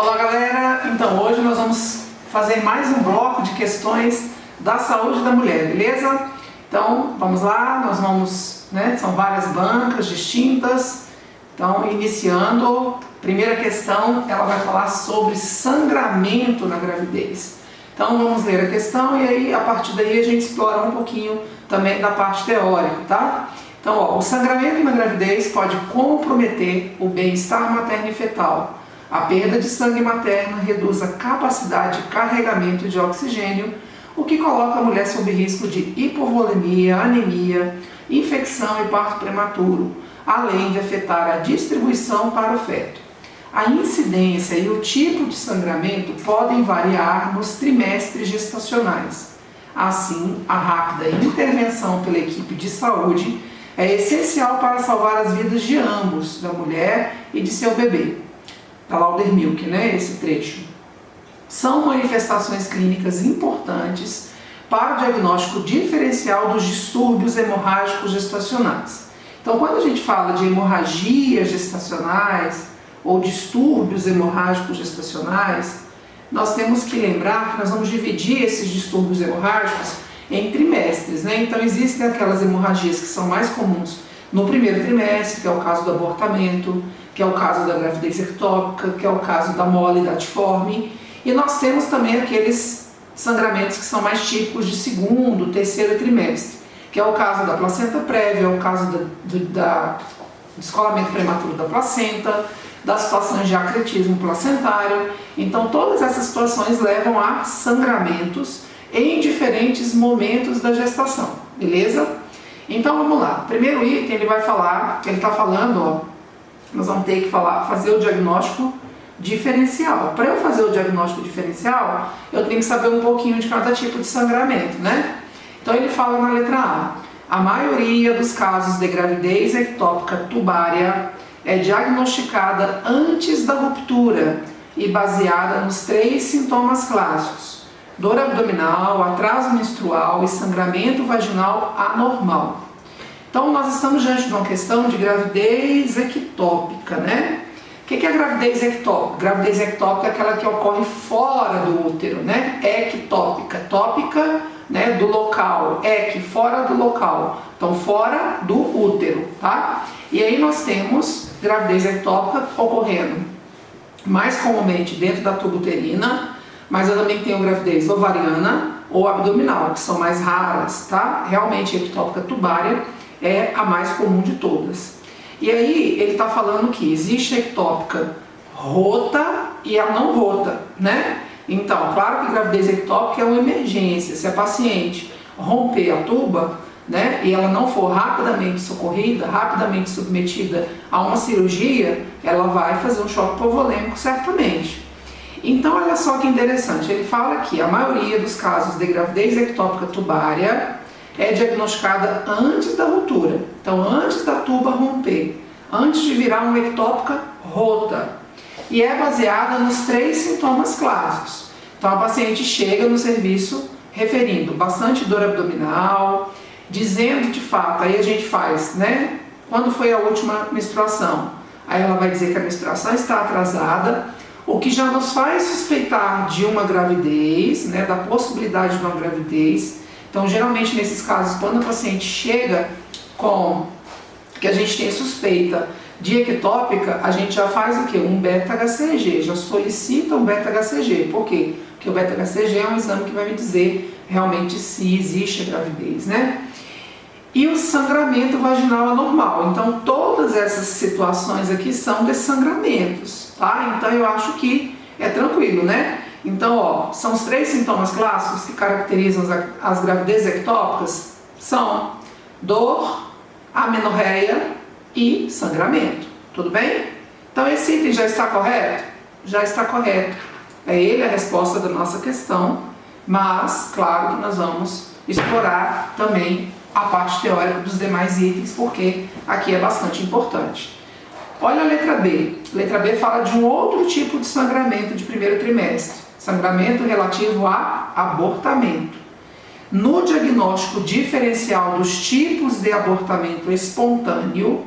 Olá galera, então hoje nós vamos fazer mais um bloco de questões da saúde da mulher, beleza? Então vamos lá, nós vamos, são várias bancas distintas. Então iniciando, primeira questão, ela vai falar sobre sangramento na gravidez. Então vamos ler a questão e aí a partir daí a gente explora um pouquinho também da parte teórica, tá? Então o sangramento na gravidez pode comprometer o bem-estar materno e fetal. A perda de sangue materno reduz a capacidade de carregamento de oxigênio, o que coloca a mulher sob risco de hipovolemia, anemia, infecção e parto prematuro, além de afetar a distribuição para o feto. A incidência e o tipo de sangramento podem variar nos trimestres gestacionais. Assim, a rápida intervenção pela equipe de saúde é essencial para salvar as vidas de ambos, da mulher e de seu bebê. Da Laudermilk, esse trecho. São manifestações clínicas importantes para o diagnóstico diferencial dos distúrbios hemorrágicos gestacionais. Então, quando a gente fala de hemorragias gestacionais ou distúrbios hemorrágicos gestacionais, nós temos que lembrar que nós vamos dividir esses distúrbios hemorrágicos em trimestres, Então, existem aquelas hemorragias que são mais comuns no primeiro trimestre, que é o caso do abortamento, que é o caso da gravidez ectópica, que é o caso da mole datiforme, e nós temos também aqueles sangramentos que são mais típicos de segundo, terceiro trimestre, que é o caso da placenta prévia, é o caso do descolamento prematuro da placenta, das situações de acretismo placentário. Então todas essas situações levam a sangramentos em diferentes momentos da gestação, beleza? Então vamos lá, primeiro item ele vai falar, ele está falando, nós vamos ter que fazer o diagnóstico diferencial. Para eu fazer o diagnóstico diferencial, eu tenho que saber um pouquinho de cada tipo de sangramento, Então ele fala na letra A maioria dos casos de gravidez ectópica tubária é diagnosticada antes da ruptura e baseada nos 3 sintomas clássicos: dor abdominal, atraso menstrual e sangramento vaginal anormal. Então, nós estamos diante de uma questão de gravidez ectópica, O que é a gravidez ectópica? Gravidez ectópica é aquela que ocorre fora do útero, Ectópica, tópica, do local, fora do local. Então, fora do útero, tá? E aí nós temos gravidez ectópica ocorrendo mais comumente dentro da tuba uterina, mas eu também tenho gravidez ovariana ou abdominal, que são mais raras, tá? Realmente, ectópica tubária é a mais comum de todas. E aí ele está falando que existe a ectópica rota e a não rota, Então, claro que gravidez ectópica é uma emergência. Se a paciente romper a tuba, e ela não for rapidamente socorrida, rapidamente submetida a uma cirurgia, ela vai fazer um choque hipovolêmico certamente. Então, olha só que interessante, ele fala que a maioria dos casos de gravidez ectópica tubária é diagnosticada antes da ruptura, então antes da tuba romper, antes de virar uma ectópica rota, e é baseada nos 3 sintomas clássicos. Então a paciente chega no serviço referindo bastante dor abdominal, dizendo de fato, aí a gente faz, quando foi a última menstruação, aí ela vai dizer que a menstruação está atrasada, o que já nos faz suspeitar de uma gravidez, da possibilidade de uma gravidez. Então, geralmente, nesses casos, quando a paciente chega com que a gente tem suspeita de ectópica, a gente já faz o quê? Um beta-HCG, já solicita um beta-HCG. Por quê? Porque o beta-HCG é um exame que vai me dizer realmente se existe a gravidez, E o sangramento vaginal anormal. Então, todas essas situações aqui são dessangramentos, tá? Então, eu acho que é tranquilo, Então, são os 3 sintomas clássicos que caracterizam as gravidezes ectópicas, são dor, amenorreia e sangramento, tudo bem? Então, esse item já está correto? Já está correto. É ele a resposta da nossa questão, mas, claro que nós vamos explorar também a parte teórica dos demais itens, porque aqui é bastante importante. Olha a letra B. A letra B fala de um outro tipo de sangramento de primeiro trimestre. Sangramento relativo a abortamento. No diagnóstico diferencial dos tipos de abortamento espontâneo,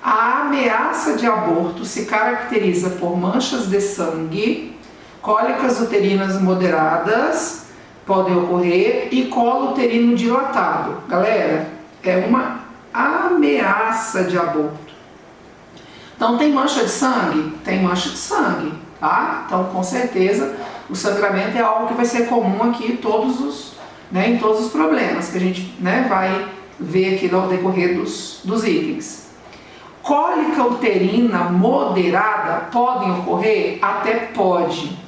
a ameaça de aborto se caracteriza por manchas de sangue Cólicas uterinas moderadas podem ocorrer e colo uterino dilatado. Galera, é uma ameaça de aborto. Então, tem mancha de sangue? Tem mancha de sangue, tá? Então, com certeza, o sangramento é algo que vai ser comum aqui em todos os problemas que a gente vai ver aqui no decorrer dos itens. Cólica uterina moderada podem ocorrer? Até pode,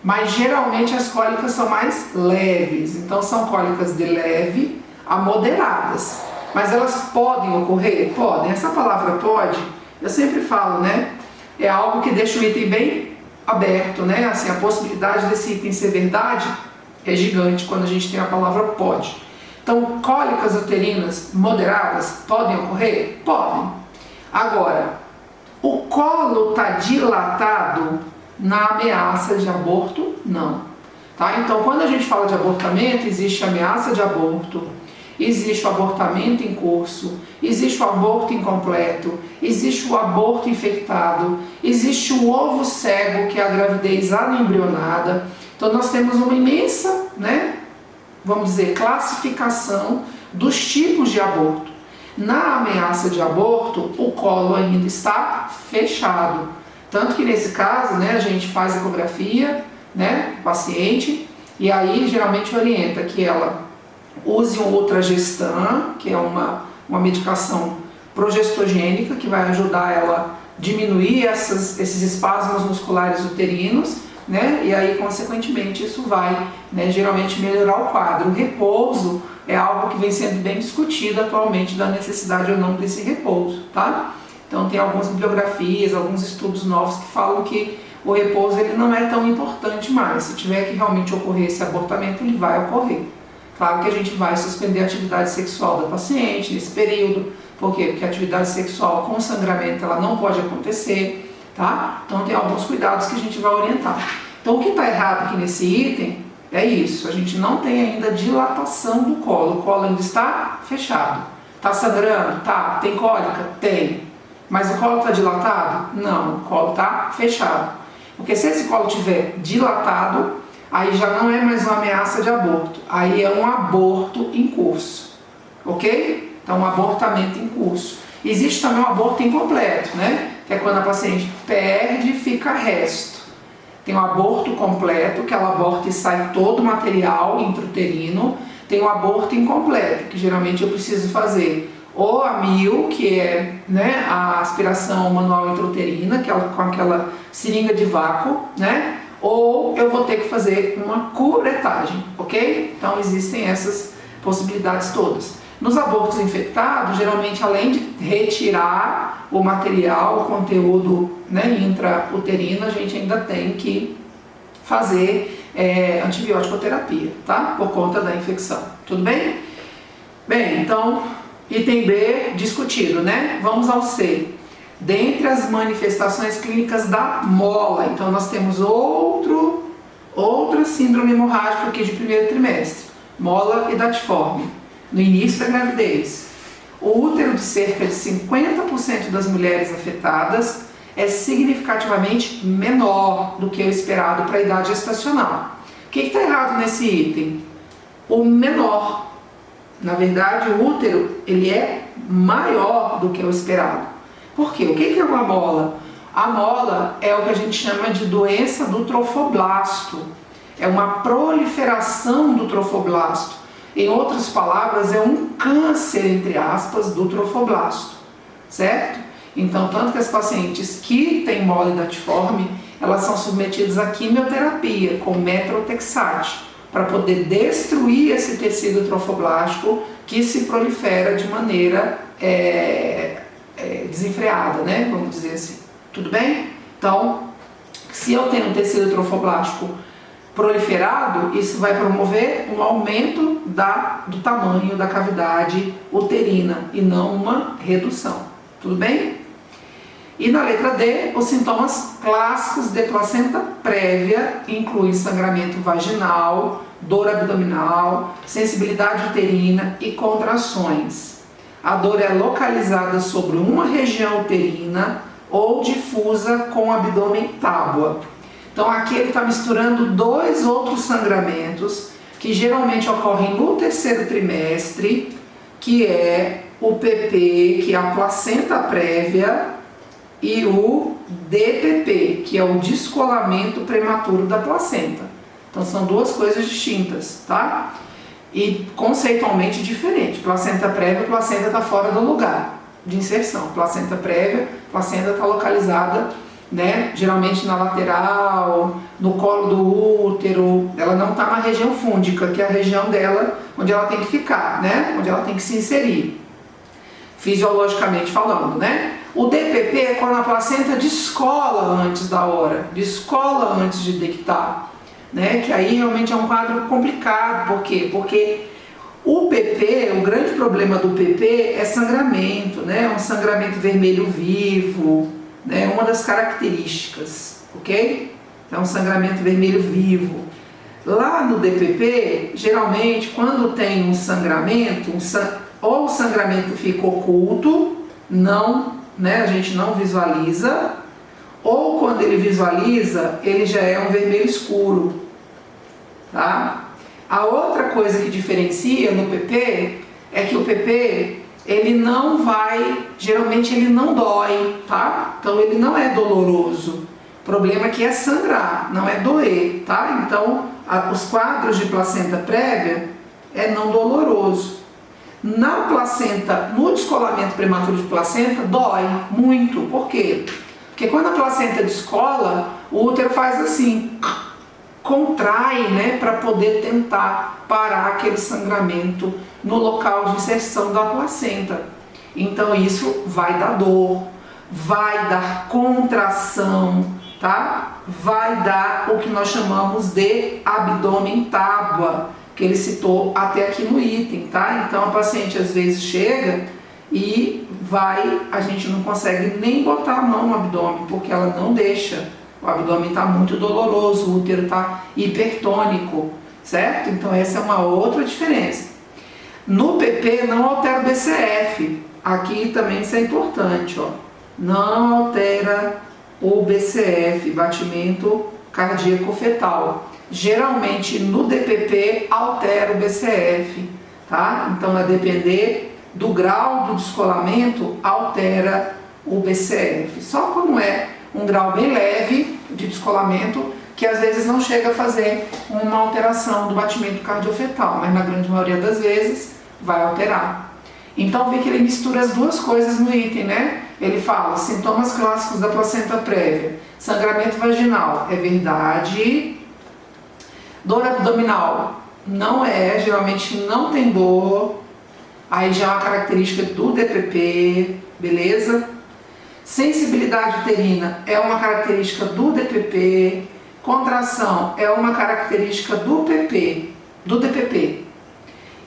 mas geralmente as cólicas são mais leves, então são cólicas de leve a moderadas. Mas elas podem ocorrer? Podem. Essa palavra pode, eu sempre falo, é algo que deixa o item bem aberto, assim, a possibilidade desse item ser verdade é gigante quando a gente tem a palavra pode. Então, cólicas uterinas moderadas podem ocorrer? Podem. Agora, o colo está dilatado na ameaça de aborto? Não. Tá? Então, quando a gente fala de abortamento, existe ameaça de aborto, existe o abortamento em curso, existe o aborto incompleto, existe o aborto infectado, existe o ovo cego, que é a gravidez anembrionada. Então, nós temos uma imensa, vamos dizer, classificação dos tipos de aborto. Na ameaça de aborto, o colo ainda está fechado. Tanto que nesse caso, a gente faz ecografia, paciente, e aí geralmente orienta que ela use um ultragestan, que é uma medicação progestogênica, que vai ajudar ela a diminuir esses espasmos musculares uterinos, e aí, consequentemente, isso vai, geralmente melhorar o quadro. O repouso é algo que vem sendo bem discutido atualmente, da necessidade ou não desse repouso, tá? Então, tem algumas bibliografias, alguns estudos novos que falam que o repouso ele não é tão importante mais. Se tiver que realmente ocorrer esse abortamento, ele vai ocorrer. Claro que a gente vai suspender a atividade sexual da paciente nesse período. Por quê? Porque a atividade sexual com sangramento ela não pode acontecer. Tá? Então tem alguns cuidados que a gente vai orientar. Então o que está errado aqui nesse item é isso, a gente não tem ainda dilatação do colo, o colo ainda está fechado. Está sangrando? Tá. Tem cólica? Tem. Mas o colo está dilatado? Não, o colo está fechado. Porque se esse colo estiver dilatado, aí já não é mais uma ameaça de aborto, aí é um aborto em curso, ok? Então um abortamento em curso. Existe também um aborto incompleto, que é quando a paciente perde e fica resto. Tem o aborto completo, que ela aborta e sai todo o material intrauterino. Tem o aborto incompleto, que geralmente eu preciso fazer ou a MIL, que é a aspiração manual intrauterina, que é com aquela seringa de vácuo, ou eu vou ter que fazer uma curetagem, ok? Então existem essas possibilidades todas. Nos abortos infectados, geralmente, além de retirar o material, o conteúdo intrauterino, a gente ainda tem que fazer antibiótico-terapia, tá? Por conta da infecção. Tudo bem? Bem, então, item B discutido, Vamos ao C. Dentre as manifestações clínicas da mola, então nós temos outra síndrome hemorrágica aqui de primeiro trimestre, mola edatiforme. No início da gravidez, o útero de cerca de 50% das mulheres afetadas é significativamente menor do que o esperado para a idade gestacional. O que está errado nesse item? O menor. Na verdade, o útero ele é maior do que o esperado. Por quê? O que é uma mola? A mola é o que a gente chama de doença do trofoblasto. É uma proliferação do trofoblasto. Em outras palavras, é um câncer, entre aspas, do trofoblasto, certo? Então, tanto que as pacientes que têm mola edatiforme, elas são submetidas a quimioterapia com metrotexate, para poder destruir esse tecido trofoblástico que se prolifera de maneira desenfreada, vamos dizer assim. Tudo bem? Então, se eu tenho um tecido trofoblástico proliferado, isso vai promover um aumento do tamanho da cavidade uterina e não uma redução. Tudo bem? E na letra D, os sintomas clássicos de placenta prévia incluem sangramento vaginal, dor abdominal, sensibilidade uterina e contrações. A dor é localizada sobre uma região uterina ou difusa com abdômen tábua. Então aqui ele está misturando dois outros sangramentos que geralmente ocorrem no terceiro trimestre, que é o PP, que é a placenta prévia, e o DPP, que é o descolamento prematuro da placenta. Então são duas coisas distintas, tá? E conceitualmente diferente. Placenta prévia, placenta está fora do lugar de inserção. Placenta prévia, placenta está localizada, né, geralmente na lateral, no colo do útero. Ela não está na região fúndica, que é a região dela onde ela tem que ficar, né, onde ela tem que se inserir, fisiologicamente falando, né? O DPP é quando a placenta descola antes da hora, descola antes de dectar, né? Que aí realmente é um quadro complicado. Por quê? Porque o PP, o grande problema do PP é sangramento, né? Um sangramento vermelho vivo, né? Uma das características, ok? É um sangramento vermelho vivo. Lá no DPP, geralmente, quando tem um sangramento, ou o sangramento fica oculto, não, né? A gente não visualiza, ou quando ele visualiza, ele já é um vermelho escuro, tá? A outra coisa que diferencia no PP é que o PP, ele não vai, geralmente ele não dói, tá? Então ele não é doloroso. O problema aqui é sangrar, não é doer, tá? Então os quadros de placenta prévia é não doloroso. Na placenta, no descolamento prematuro de placenta, dói muito. Por quê? Porque quando a placenta descola, o útero faz assim, contrai, né, para poder tentar parar aquele sangramento no local de inserção da placenta. Então isso vai dar dor, vai dar contração, tá? Vai dar o que nós chamamos de abdômen tábua, que ele citou até aqui no item, tá? Então a paciente às vezes chega e a gente não consegue nem botar a mão no abdômen, porque ela não deixa. O abdômen está muito doloroso, o útero está hipertônico, certo? Então essa é uma outra diferença. No PP não altera o BCF, aqui também isso é importante, ó. Não altera o BCF, batimento cardíaco fetal. Geralmente no DPP altera o BCF, tá? Então a depender do grau do descolamento altera o BCF. Só quando é um grau bem leve de descolamento, que às vezes não chega a fazer uma alteração do batimento cardiofetal, mas na grande maioria das vezes vai alterar. Então vê que ele mistura as duas coisas no item, né? Ele fala sintomas clássicos da placenta prévia, sangramento vaginal, é verdade. Dor abdominal, não é, geralmente não tem dor, aí já é uma característica do DPP, beleza? Sensibilidade uterina é uma característica do DPP, contração é uma característica do DPP.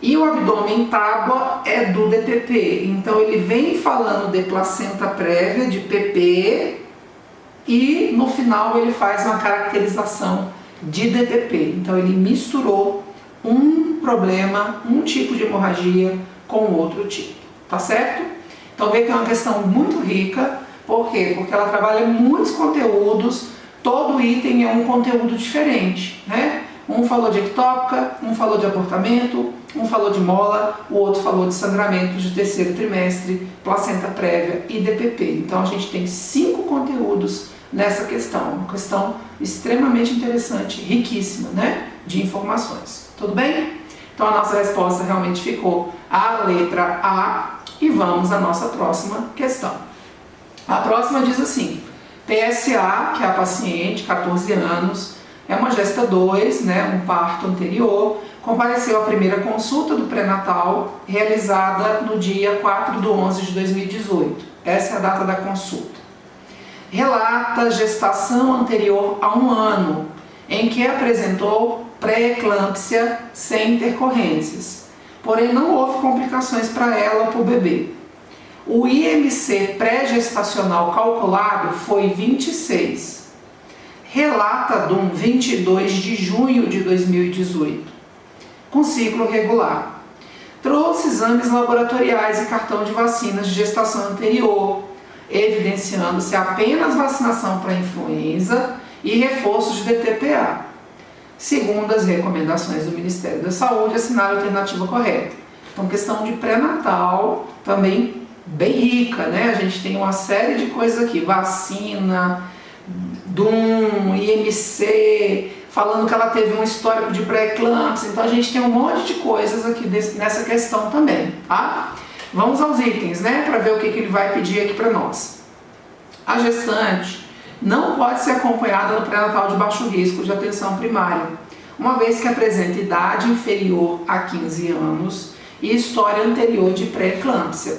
E o abdômen tábua é do DPP, então ele vem falando de placenta prévia, de PP, e no final ele faz uma caracterização de DPP. Então ele misturou um problema, um tipo de hemorragia com outro tipo, tá certo? Então vê que é uma questão muito rica. Por quê? Porque ela trabalha muitos conteúdos, todo item é um conteúdo diferente, né? Um falou de ectópica, um falou de abortamento, um falou de mola, o outro falou de sangramento de terceiro trimestre, placenta prévia e DPP. Então a gente tem 5 conteúdos nessa questão, uma questão extremamente interessante, riquíssima, né, de informações. Tudo bem? Então a nossa resposta realmente ficou a letra A e vamos à nossa próxima questão. A próxima diz assim: PSA, que é a paciente, 14 anos, é uma gesta 2, né, um parto anterior, compareceu à primeira consulta do pré-natal, realizada no dia 4/11/2018. Essa é a data da consulta. Relata gestação anterior a 1 ano, em que apresentou pré-eclâmpsia sem intercorrências. Porém, não houve complicações para ela ou para o bebê. O IMC pré-gestacional calculado foi 26. Relata DUM 22 de junho de 2018, com ciclo regular. Trouxe exames laboratoriais e cartão de vacinas de gestação anterior, evidenciando-se apenas vacinação para influenza e reforço de DTPA. Segundo as recomendações do Ministério da Saúde, assinar a alternativa correta. Então, questão de pré-natal também bem rica, né? A gente tem uma série de coisas aqui, vacina, DUM, IMC, falando que ela teve um histórico de pré-eclâmpsia. Então, a gente tem um monte de coisas aqui nessa questão também, tá? Vamos aos itens, né? Para ver o que ele vai pedir aqui para nós. A gestante não pode ser acompanhada no pré-natal de baixo risco de atenção primária, uma vez que apresenta idade inferior a 15 anos e história anterior de pré-eclâmpsia.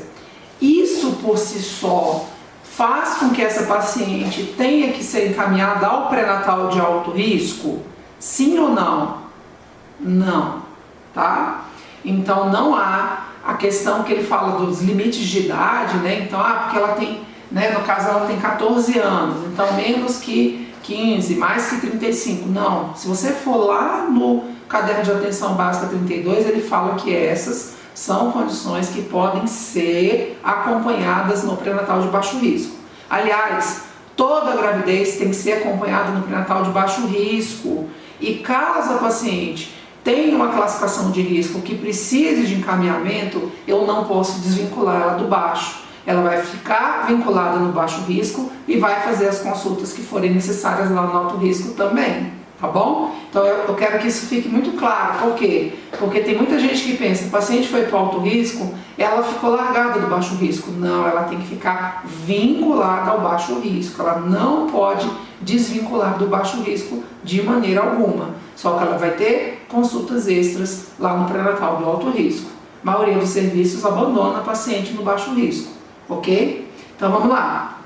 Isso por si só faz com que essa paciente tenha que ser encaminhada ao pré-natal de alto risco? Sim ou não? Não, tá? Então não há a questão que ele fala dos limites de idade, né? Então, porque ela tem, né, no caso ela tem 14 anos, então menos que 15, mais que 35. Não, se você for lá no caderno de atenção básica 32, ele fala que essas são condições que podem ser acompanhadas no pré-natal de baixo risco. Aliás, toda gravidez tem que ser acompanhada no pré-natal de baixo risco. E caso a paciente tenha uma classificação de risco que precise de encaminhamento, eu não posso desvincular ela do baixo. Ela vai ficar vinculada no baixo risco e vai fazer as consultas que forem necessárias lá no alto risco também. Tá bom? Então eu quero que isso fique muito claro. Por quê? Porque tem muita gente que pensa, o paciente foi para o alto risco, ela ficou largada do baixo risco. Não, ela tem que ficar vinculada ao baixo risco. Ela não pode desvincular do baixo risco de maneira alguma. Só que ela vai ter consultas extras lá no pré-natal do alto risco. A maioria dos serviços abandona a paciente no baixo risco. Ok? Então vamos lá.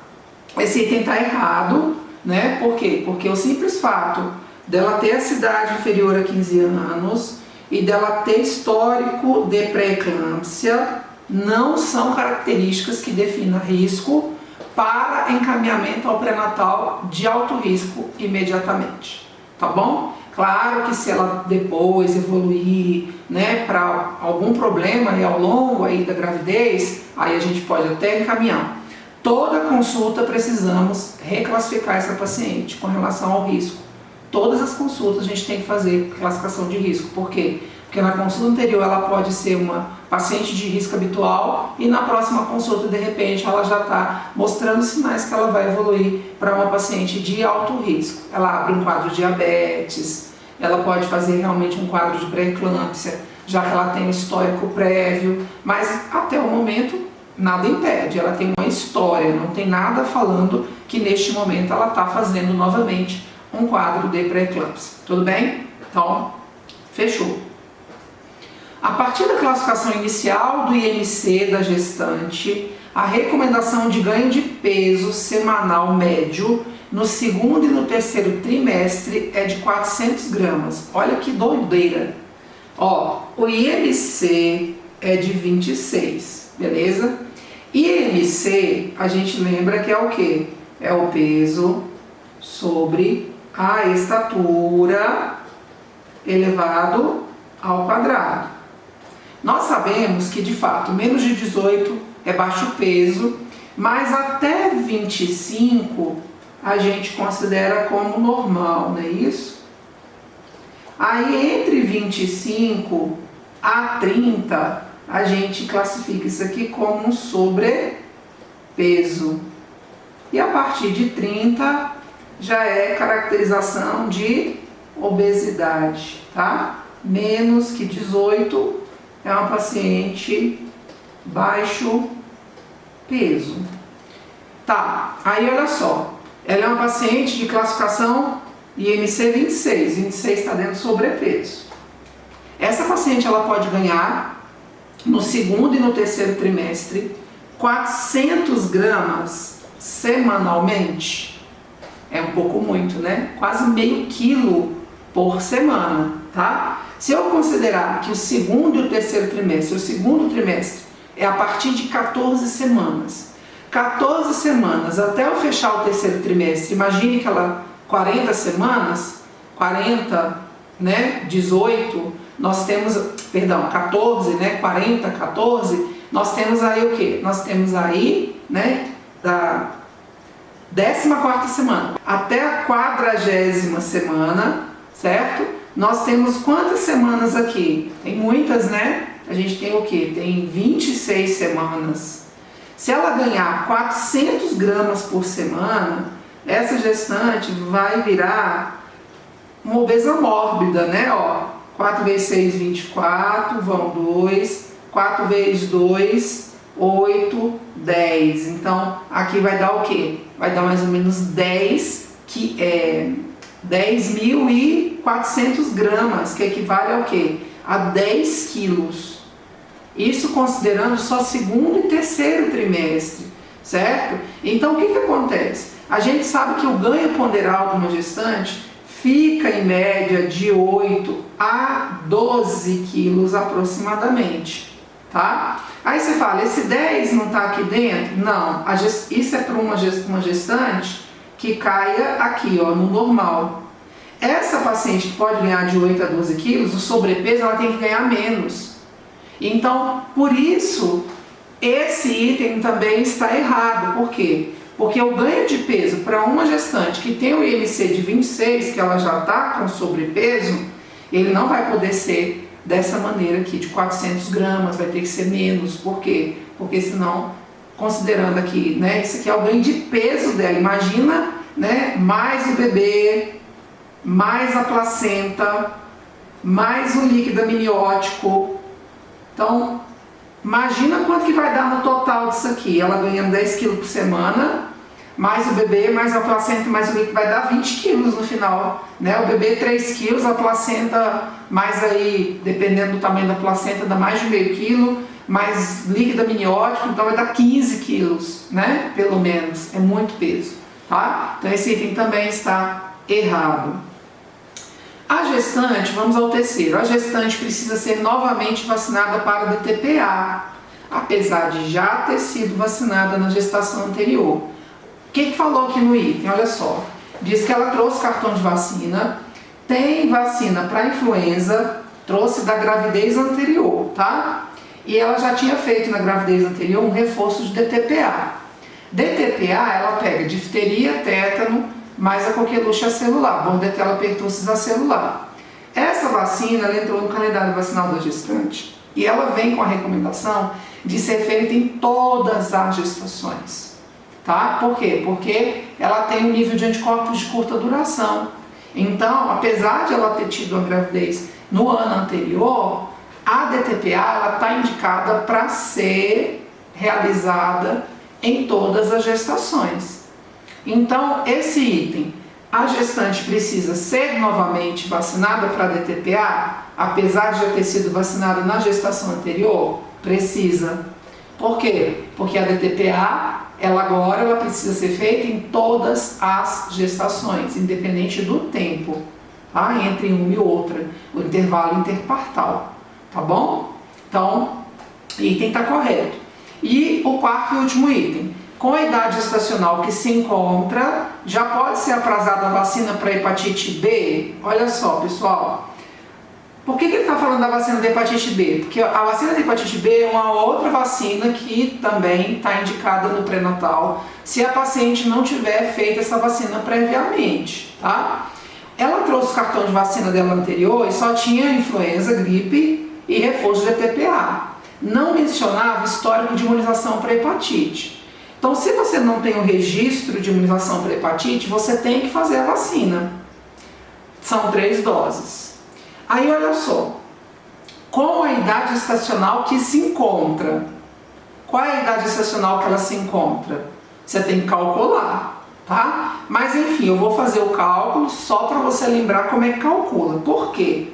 Esse item está errado, né? Por quê? Porque o simples fato dela ter essa idade inferior a 15 anos e dela ter histórico de pré-eclâmpsia não são características que definam risco para encaminhamento ao pré-natal de alto risco imediatamente, tá bom? Claro que se ela depois evoluir, né, para algum problema aí ao longo aí da gravidez, aí a gente pode até encaminhar. Toda consulta precisamos reclassificar essa paciente com relação ao risco. Todas as consultas a gente tem que fazer classificação de risco. Por quê? Porque na consulta anterior ela pode ser uma paciente de risco habitual e na próxima consulta, de repente, ela já está mostrando sinais que ela vai evoluir para uma paciente de alto risco. Ela abre um quadro de diabetes, ela pode fazer realmente um quadro de pré-eclâmpsia, já que ela tem um histórico prévio, mas até o momento nada impede, ela tem uma história, não tem nada falando que neste momento ela está fazendo novamente um quadro de pré-eclâmpsia. Tudo bem? Então, fechou. A partir da classificação inicial do IMC da gestante, a recomendação de ganho de peso semanal médio no segundo e no terceiro trimestre é de 400 gramas. Olha que doideira. Ó, o IMC é de 26, beleza? IMC, a gente lembra que é o quê? É o peso sobre a estatura elevado ao quadrado. Nós sabemos que, de fato, menos de 18 é baixo peso, mas até 25 a gente considera como normal, não é isso? Aí, entre 25 a 30, a gente classifica isso aqui como um sobrepeso. E a partir de 30 já é caracterização de obesidade, tá? Menos que 18 é uma paciente baixo peso. Tá, aí olha só, ela é uma paciente de classificação IMC 26, 26 está dentro do sobrepeso. Essa paciente ela pode ganhar no segundo e no terceiro trimestre 400 gramas semanalmente. É um pouco muito, né? Quase meio quilo por semana, tá? Se eu considerar que o segundo e o terceiro trimestre, o segundo trimestre é a partir de 14 semanas. 14 semanas até eu fechar o terceiro trimestre, imagine que ela, 40 semanas, 40, né, 18, nós temos, perdão, 14, né, 40, 14, nós temos aí o quê? Nós temos aí, né, 14ª semana até a 40ª semana, certo? Nós temos quantas semanas aqui? Tem muitas, né? A gente tem o quê? Tem 26 semanas. Se ela ganhar 400 gramas por semana, essa gestante vai virar uma obesa mórbida, né? Ó, 4 vezes 6, 24, vão 2, 4 vezes 2, 8, 10. Então, aqui vai dar o quê? Vai dar mais ou menos 10.400 gramas, que equivale ao quê? A 10 quilos. Isso considerando só segundo e terceiro trimestre, certo? Então, o que acontece? A gente sabe que o ganho ponderal de uma gestante fica em média de 8 a 12 quilos aproximadamente, tá? Aí você fala, esse 10 não está aqui dentro? Não, isso é para uma gestante que caia aqui, ó, no normal. Essa paciente que pode ganhar de 8 a 12 quilos, o sobrepeso, ela tem que ganhar menos. Então, por isso, esse item também está errado. Por quê? Porque o ganho de peso para uma gestante que tem o IMC de 26, que ela já está com sobrepeso, ele não vai poder ser dessa maneira aqui, de 400 gramas, vai ter que ser menos. Por quê? Porque senão, considerando aqui, né, isso aqui é o ganho de peso dela. Imagina, né, mais o bebê, mais a placenta, mais o líquido amniótico. Então, imagina quanto que vai dar no total disso aqui. Ela ganhando 10 quilos por semana, mais o bebê, mais a placenta, mais o líquido, vai dar 20 quilos no final, né? O bebê 3 quilos, a placenta, mais aí, dependendo do tamanho da placenta, dá mais de meio quilo, mais líquido amniótico, então vai dar 15 quilos, né? Pelo menos, é muito peso, tá? Então esse item também está errado. A gestante, vamos ao terceiro, a gestante precisa ser novamente vacinada para DTPA, apesar de já ter sido vacinada na gestação anterior. O que falou aqui no item? Olha só, diz que ela trouxe cartão de vacina, tem vacina para influenza, trouxe da gravidez anterior, tá? E ela já tinha feito na gravidez anterior um reforço de DTPA. DTPA, ela pega difteria, tétano, mais a coqueluche acelular, Bordetella pertussis acelular. Essa vacina, ela entrou no calendário vacinal da gestante e ela vem com a recomendação de ser feita em todas as gestações, tá? Por quê? Porque ela tem um nível de anticorpos de curta duração. Então, apesar de ela ter tido a gravidez no ano anterior, a DTPA, ela está indicada para ser realizada em todas as gestações. Então, esse item, a gestante precisa ser novamente vacinada para DTPA, apesar de já ter sido vacinada na gestação anterior? Precisa. Por quê? Porque a DTPA, ela precisa ser feita em todas as gestações, independente do tempo, tá? Entre uma e outra, o intervalo interpartal, tá bom? Então, item está correto. E o quarto e último item. Com a idade gestacional que se encontra, já pode ser aprazada a vacina para hepatite B? Olha só, pessoal. Por que ele está falando da vacina da hepatite B? Porque a vacina da hepatite B é uma outra vacina que também está indicada no pré-natal, se a paciente não tiver feito essa vacina previamente, tá? Ela trouxe o cartão de vacina dela anterior e só tinha influenza, gripe e reforço de DTPA. Não mencionava histórico de imunização para hepatite. Então, se você não tem o registro de imunização para hepatite, você tem que fazer a vacina. São 3 doses. Aí, olha só, com a idade gestacional que se encontra, qual é a idade gestacional que ela se encontra? Você tem que calcular, tá? Mas, enfim, eu vou fazer o cálculo só para você lembrar como é que calcula. Por quê?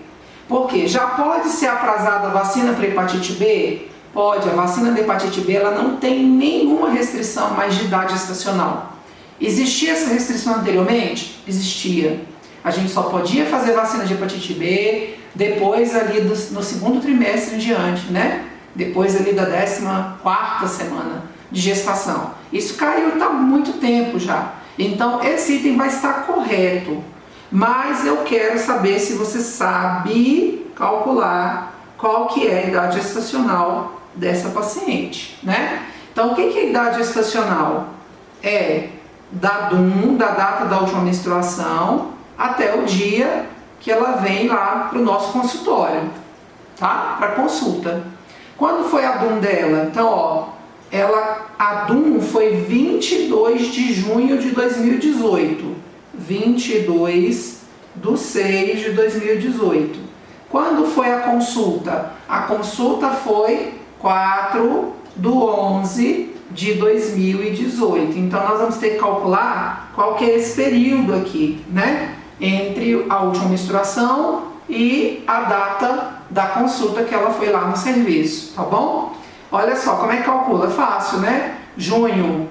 Porque já pode ser aprazada a vacina para hepatite B? Pode, a vacina da hepatite B ela não tem nenhuma restrição mais de idade gestacional. Existia essa restrição anteriormente? Existia. A gente só podia fazer vacina de hepatite B depois ali no segundo trimestre em diante, né? Depois ali da 14ª semana de gestação. Isso caiu há muito tempo já. Então esse item vai estar correto. Mas eu quero saber se você sabe calcular qual que é a idade gestacional dessa paciente, né? Então, o que é idade gestacional? É da DUM, da data da última menstruação, até o dia que ela vem lá para o nosso consultório, tá? Para consulta. Quando foi a DUM dela? Então, ó, a DUM foi 22 de junho de 2018. 22/6/2018. Quando foi a consulta? A consulta foi 4/11/2018. Então, nós vamos ter que calcular qual que é esse período aqui, né? Entre a última menstruação e a data da consulta que ela foi lá no serviço, tá bom? Olha só, como é que calcula? Fácil, né? Junho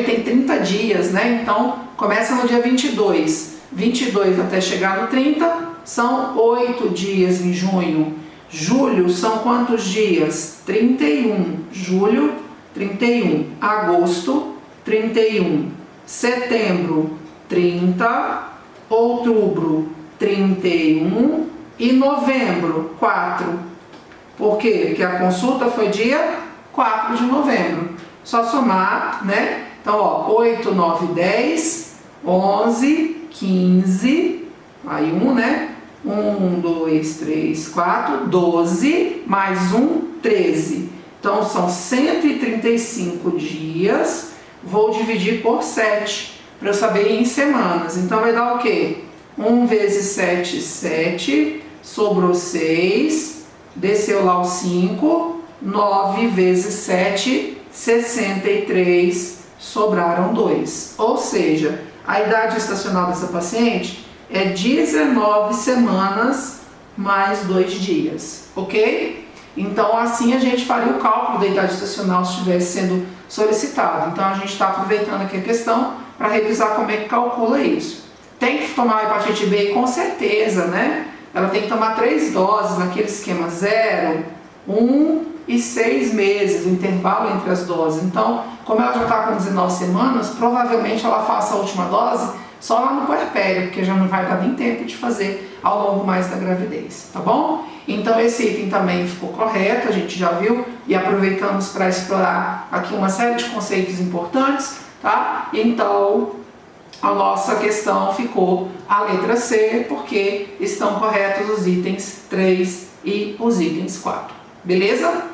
tem 30 dias, né? Então, começa no dia 22. 22 até chegar no 30, são 8 dias em junho. Julho são quantos dias? 31. Julho, 31. Agosto, 31. Setembro, 30. Outubro, 31. E novembro, 4. Por quê? Porque a consulta foi dia 4 de novembro. Só somar, né? Então, ó, 8, 9, 10, 11, 15, aí 1, né? 1, 2, 3, 4, 12, mais 1, 13. Então, são 135 dias. Vou dividir por 7, para eu saber em semanas. Então, vai dar o quê? 1 vezes 7, 7. Sobrou 6. Desceu lá o 5. 9 vezes 7, 63. Sobraram 2. Ou seja, a idade gestacional dessa paciente é 19 semanas mais 2 dias, ok? Então, assim a gente faria o cálculo da idade gestacional se estivesse sendo solicitado. Então, a gente está aproveitando aqui a questão para revisar como é que calcula isso. Tem que tomar a hepatite B? Com certeza, né? Ela tem que tomar 3 doses naquele esquema 0, 1 e 6 meses, o intervalo entre as doses. Então, como ela já está com 19 semanas, provavelmente ela faça a última dose só lá no puerpério, porque já não vai dar nem tempo de fazer ao longo mais da gravidez, tá bom? Então, esse item também ficou correto, a gente já viu, e aproveitamos para explorar aqui uma série de conceitos importantes, tá? Então, a nossa questão ficou a letra C, porque estão corretos os itens 3 e os itens 4. Beleza?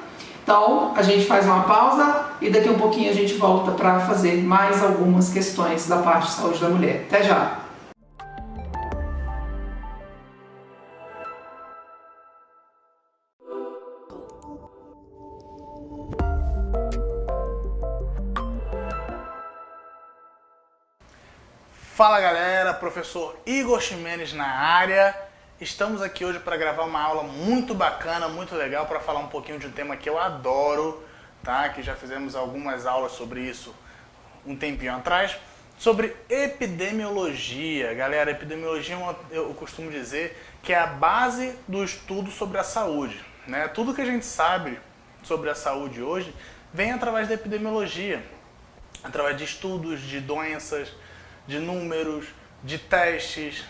Então, a gente faz uma pausa e daqui a um pouquinho a gente volta para fazer mais algumas questões da parte de saúde da mulher. Até já! Fala galera, professor Igor Ximenes na área. Estamos aqui hoje para gravar uma aula muito bacana, muito legal, para falar um pouquinho de um tema que eu adoro, tá? Que já fizemos algumas aulas sobre isso um tempinho atrás, sobre epidemiologia. Galera, epidemiologia eu costumo dizer que é a base do estudo sobre a saúde, né? Tudo que a gente sabe sobre a saúde hoje vem através da epidemiologia, através de estudos, de doenças, de números, de testes,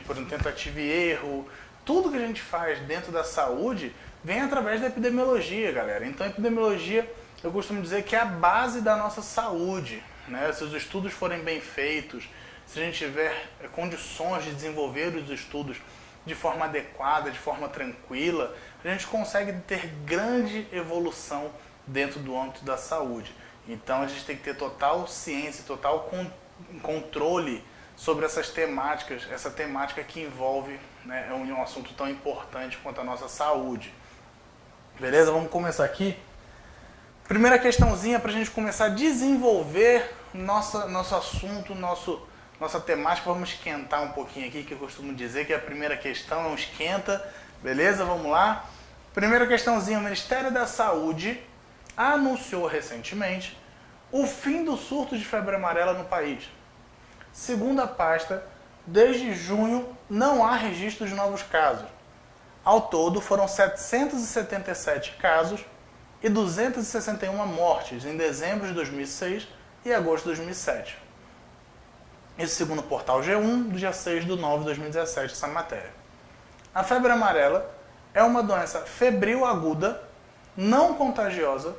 por exemplo, tentativa e erro. Tudo que a gente faz dentro da saúde vem através da epidemiologia, galera. Então, a epidemiologia, eu costumo dizer que é a base da nossa saúde, né? Se os estudos forem bem feitos, se a gente tiver condições de desenvolver os estudos de forma adequada, de forma tranquila, a gente consegue ter grande evolução dentro do âmbito da saúde. Então, a gente tem que ter total ciência, total controle sobre essas temáticas, essa temática que envolve, né, um assunto tão importante quanto a nossa saúde. Beleza? Vamos começar aqui. Primeira questãozinha para a gente começar a desenvolver nosso assunto, nossa temática. Vamos esquentar um pouquinho aqui, que eu costumo dizer que a primeira questão é um esquenta. Beleza? Vamos lá. Primeira questãozinha, o Ministério da Saúde anunciou recentemente o fim do surto de febre amarela no país. Segundo a pasta, desde junho não há registro de novos casos. Ao todo, foram 777 casos e 261 mortes em dezembro de 2006 e agosto de 2007. Isso segundo o portal G1, do dia 6/9/2017, essa matéria. A febre amarela é uma doença febril aguda, não contagiosa,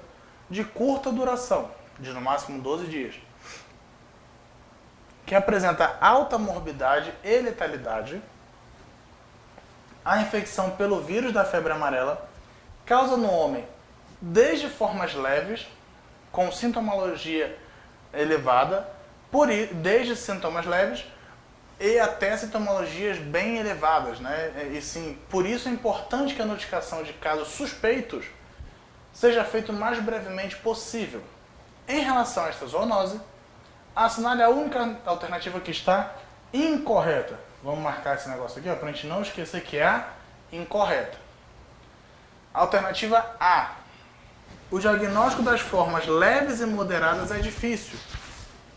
de curta duração, de no máximo 12 dias, que apresenta alta morbidade e letalidade. A infecção pelo vírus da febre amarela causa no homem desde formas leves, com sintomologia elevada, desde sintomas leves e até sintomologias bem elevadas, né? E sim, por isso é importante que a notificação de casos suspeitos seja feita o mais brevemente possível. Em relação a esta zoonose, assinale a única alternativa que está incorreta. Vamos marcar esse negócio aqui, para a gente não esquecer que é a incorreta. Alternativa A. O diagnóstico das formas leves e moderadas é difícil,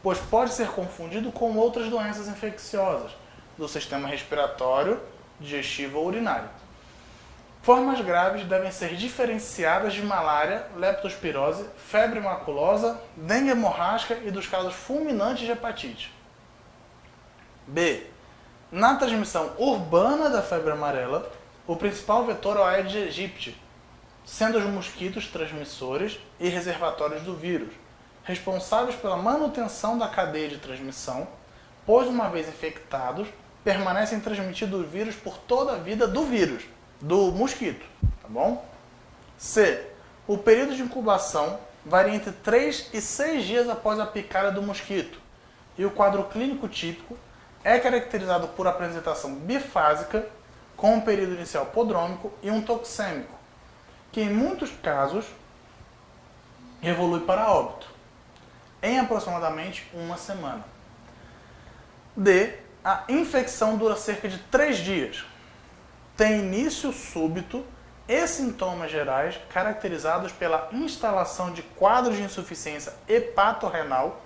pois pode ser confundido com outras doenças infecciosas do sistema respiratório, digestivo ou urinário. Formas graves devem ser diferenciadas de malária, leptospirose, febre maculosa, dengue hemorrágica e dos casos fulminantes de hepatite. B. Na transmissão urbana da febre amarela, o principal vetor é o Aedes aegypti, sendo os mosquitos transmissores e reservatórios do vírus, responsáveis pela manutenção da cadeia de transmissão, pois uma vez infectados, permanecem transmitindo o vírus por toda a vida do mosquito, tá bom? C. O período de incubação varia entre 3 e 6 dias após a picada do mosquito, e o quadro clínico típico é caracterizado por apresentação bifásica, com um período inicial prodrômico e um toxêmico, que em muitos casos evolui para óbito, em aproximadamente uma semana. D. A infecção dura cerca de 3 dias. Tem início súbito e sintomas gerais caracterizados pela instalação de quadros de insuficiência hepatorrenal,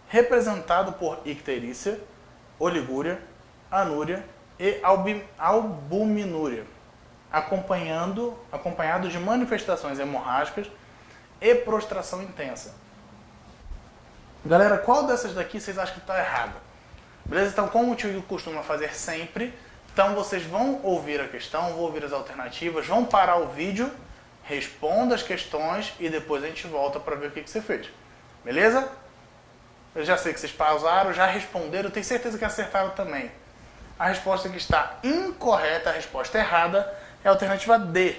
representado por icterícia, oligúria, anúria e albuminúria, acompanhado de manifestações hemorrágicas e prostração intensa. Galera, qual dessas daqui vocês acham que está errada? Beleza? Então, como o tio costuma fazer sempre, então vocês vão ouvir a questão, vão ouvir as alternativas, vão parar o vídeo, responda as questões e depois a gente volta para ver o que você fez. Beleza? Eu já sei que vocês pausaram, já responderam, tenho certeza que acertaram também. A resposta que está incorreta, a resposta errada, é a alternativa D.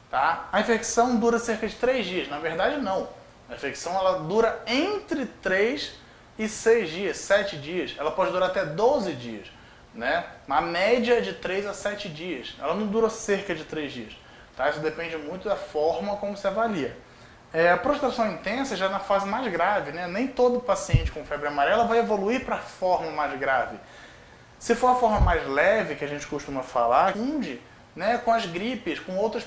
Tá? A infecção dura cerca de 3 dias. Na verdade, não. A infecção ela dura entre 3 e 6 dias, 7 dias. Ela pode durar até 12 dias. Né? A média é de 3 a 7 dias. Ela não dura cerca de 3 dias. Tá? Isso depende muito da forma como se avalia. A prostração intensa já na fase mais grave. Né? Nem todo paciente com febre amarela vai evoluir para a forma mais grave. Se for a forma mais leve, que a gente costuma falar, confunde, né, com as gripes, com outras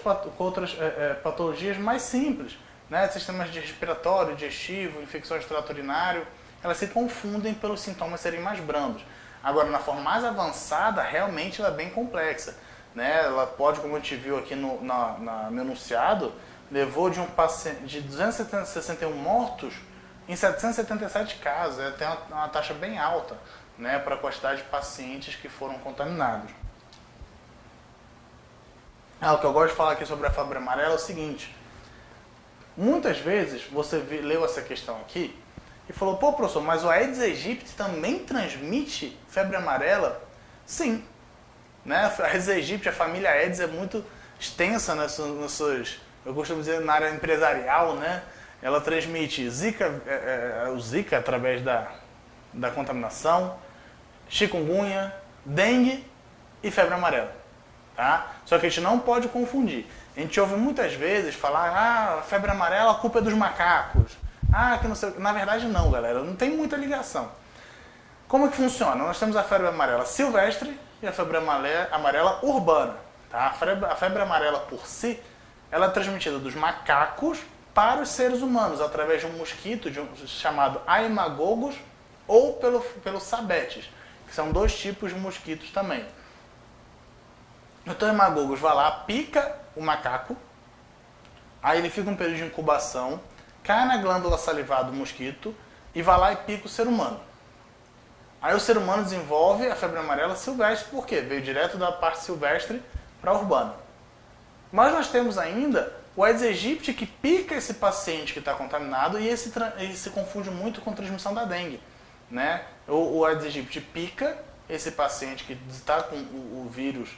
patologias mais simples, né, sistemas de respiratório, digestivo, infecções do trato urinário, elas se confundem pelos sintomas serem mais brandos. Agora, na forma mais avançada, realmente ela é bem complexa. Né? Ela pode, como a gente viu aqui no enunciado, levou de um paciente de 261 mortos em 777 casos. É até uma taxa bem alta, né, para a quantidade de pacientes que foram contaminados. O que eu gosto de falar aqui sobre a febre amarela é o seguinte. Muitas vezes você leu essa questão aqui e falou, pô, professor, mas o Aedes aegypti também transmite febre amarela? Sim. Né? A Aedes aegypti, a família Aedes é muito extensa eu costumo dizer, na área empresarial, né? Ela transmite o Zika através da contaminação, chikungunya, dengue e febre amarela. Tá? Só que a gente não pode confundir. A gente ouve muitas vezes falar, a febre amarela, a culpa é dos macacos. Que não sei. Na verdade não, galera, não tem muita ligação. Como é que funciona? Nós temos a febre amarela silvestre e a febre amarela urbana. Tá? A febre amarela por si, ela é transmitida dos macacos para os seres humanos, através de um mosquito chamado Haemococcus ou pelo Sabetes, que são 2 tipos de mosquitos também. Então o Haemococcus vai lá, pica o macaco, aí ele fica um período de incubação, cai na glândula salivar do mosquito e vai lá e pica o ser humano. Aí o ser humano desenvolve a febre amarela silvestre, por quê? Veio direto da parte silvestre para a urbana. Mas nós temos ainda o Aedes aegypti que pica esse paciente que está contaminado e ele se confunde muito com a transmissão da dengue. né? O Aedes aegypti pica esse paciente que está com o vírus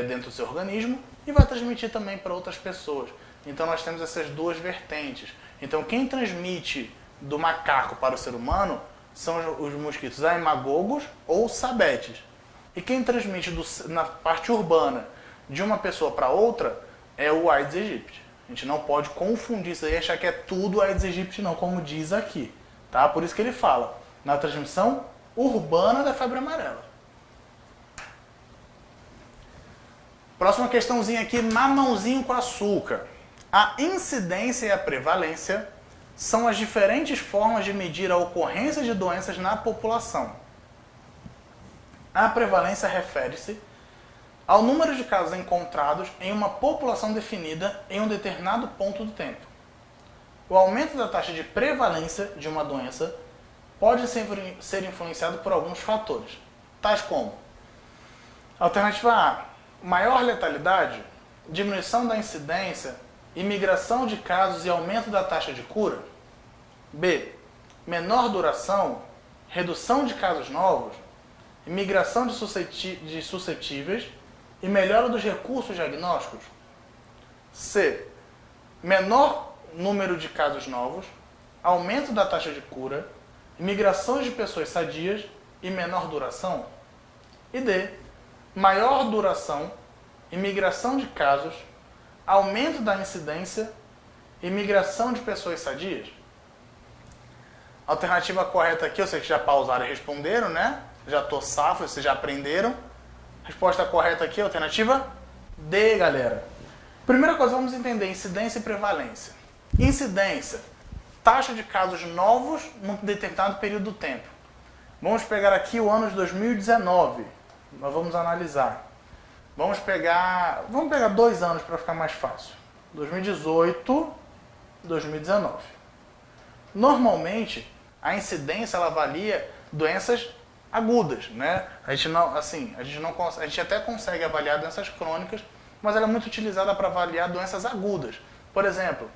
dentro do seu organismo e vai transmitir também para outras pessoas. Então nós temos essas duas vertentes. Então quem transmite do macaco para o ser humano são os mosquitos haemagogos ou sabetes. E quem transmite na parte urbana de uma pessoa para outra é o Aedes aegypti. A gente não pode confundir isso aí e achar que é tudo Aedes aegypti não, como diz aqui. Tá? Por isso que ele fala na transmissão urbana da febre amarela. Próxima questãozinha aqui, mamãozinho com açúcar. A incidência e a prevalência são as diferentes formas de medir a ocorrência de doenças na população. A prevalência refere-se ao número de casos encontrados em uma população definida em um determinado ponto do tempo. O aumento da taxa de prevalência de uma doença pode ser influenciado por alguns fatores, tais como: alternativa A, maior letalidade, diminuição da incidência, imigração de casos e aumento da taxa de cura. B, menor duração, redução de casos novos, imigração de suscetíveis e melhora dos recursos diagnósticos. C, menor número de casos novos, aumento da taxa de cura, imigrações de pessoas sadias e menor duração. E D, maior duração, imigração de casos, aumento da incidência e migração de pessoas sadias. A alternativa correta aqui, eu sei que já pausaram e responderam, né? Já tô safo, vocês já aprenderam. Resposta correta aqui, alternativa D, galera. Primeira coisa, vamos entender incidência e prevalência. Incidência, taxa de casos novos num determinado período do tempo. Vamos pegar aqui o ano de 2019. Nós vamos analisar. Vamos pegar 2 anos para ficar mais fácil. 2018, 2019. Normalmente, a incidência ela avalia doenças agudas, né? A gente até consegue avaliar doenças crônicas, mas ela é muito utilizada para avaliar doenças agudas. Por exemplo,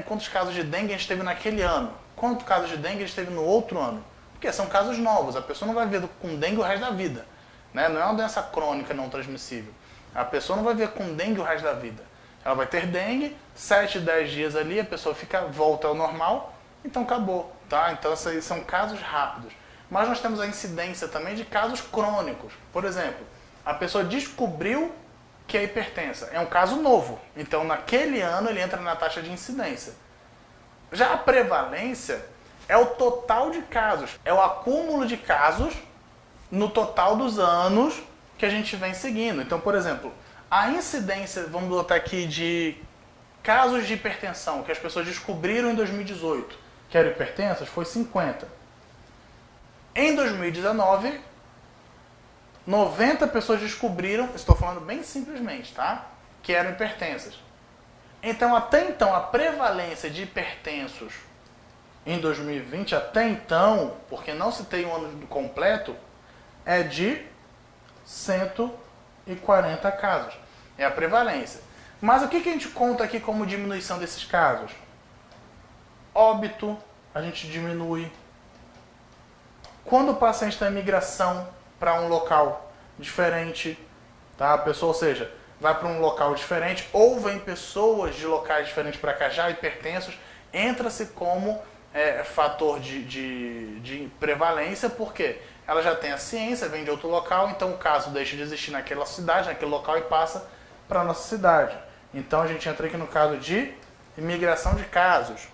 quantos casos de dengue a gente teve naquele ano? Quantos casos de dengue a gente teve no outro ano? Porque são casos novos, a pessoa não vai ver com dengue o resto da vida, né? Não é uma doença crônica não transmissível. A pessoa não vai ver com dengue o resto da vida. Ela vai ter dengue, 7, 10 dias ali, a pessoa volta ao normal, então acabou, tá? Então esses aí são casos rápidos. Mas nós temos a incidência também de casos crônicos. Por exemplo, a pessoa descobriu que é hipertensa. É um caso novo. Então, naquele ano, ele entra na taxa de incidência. Já a prevalência é o total de casos. É o acúmulo de casos no total dos anos que a gente vem seguindo. Então, por exemplo, a incidência, vamos botar aqui, de casos de hipertensão que as pessoas descobriram em 2018, que eram hipertensas, foi 50. Em 2019, 90 pessoas descobriram, estou falando bem simplesmente, tá? Que eram hipertensas. Então, até então, a prevalência de hipertensos em 2020, até então, porque não citei um ano completo, é de 140 casos. É a prevalência. Mas o que a gente conta aqui como diminuição desses casos? Óbito, a gente diminui. Quando o paciente está em migração para um local diferente, tá? A pessoa, ou seja, vai para um local diferente, ou vem pessoas de locais diferentes para cá já hipertensos, entra-se como fator de prevalência, porque ela já tem a ciência, vem de outro local, então o caso deixa de existir naquela cidade, naquele local e passa para a nossa cidade. Então a gente entra aqui no caso de imigração de casos.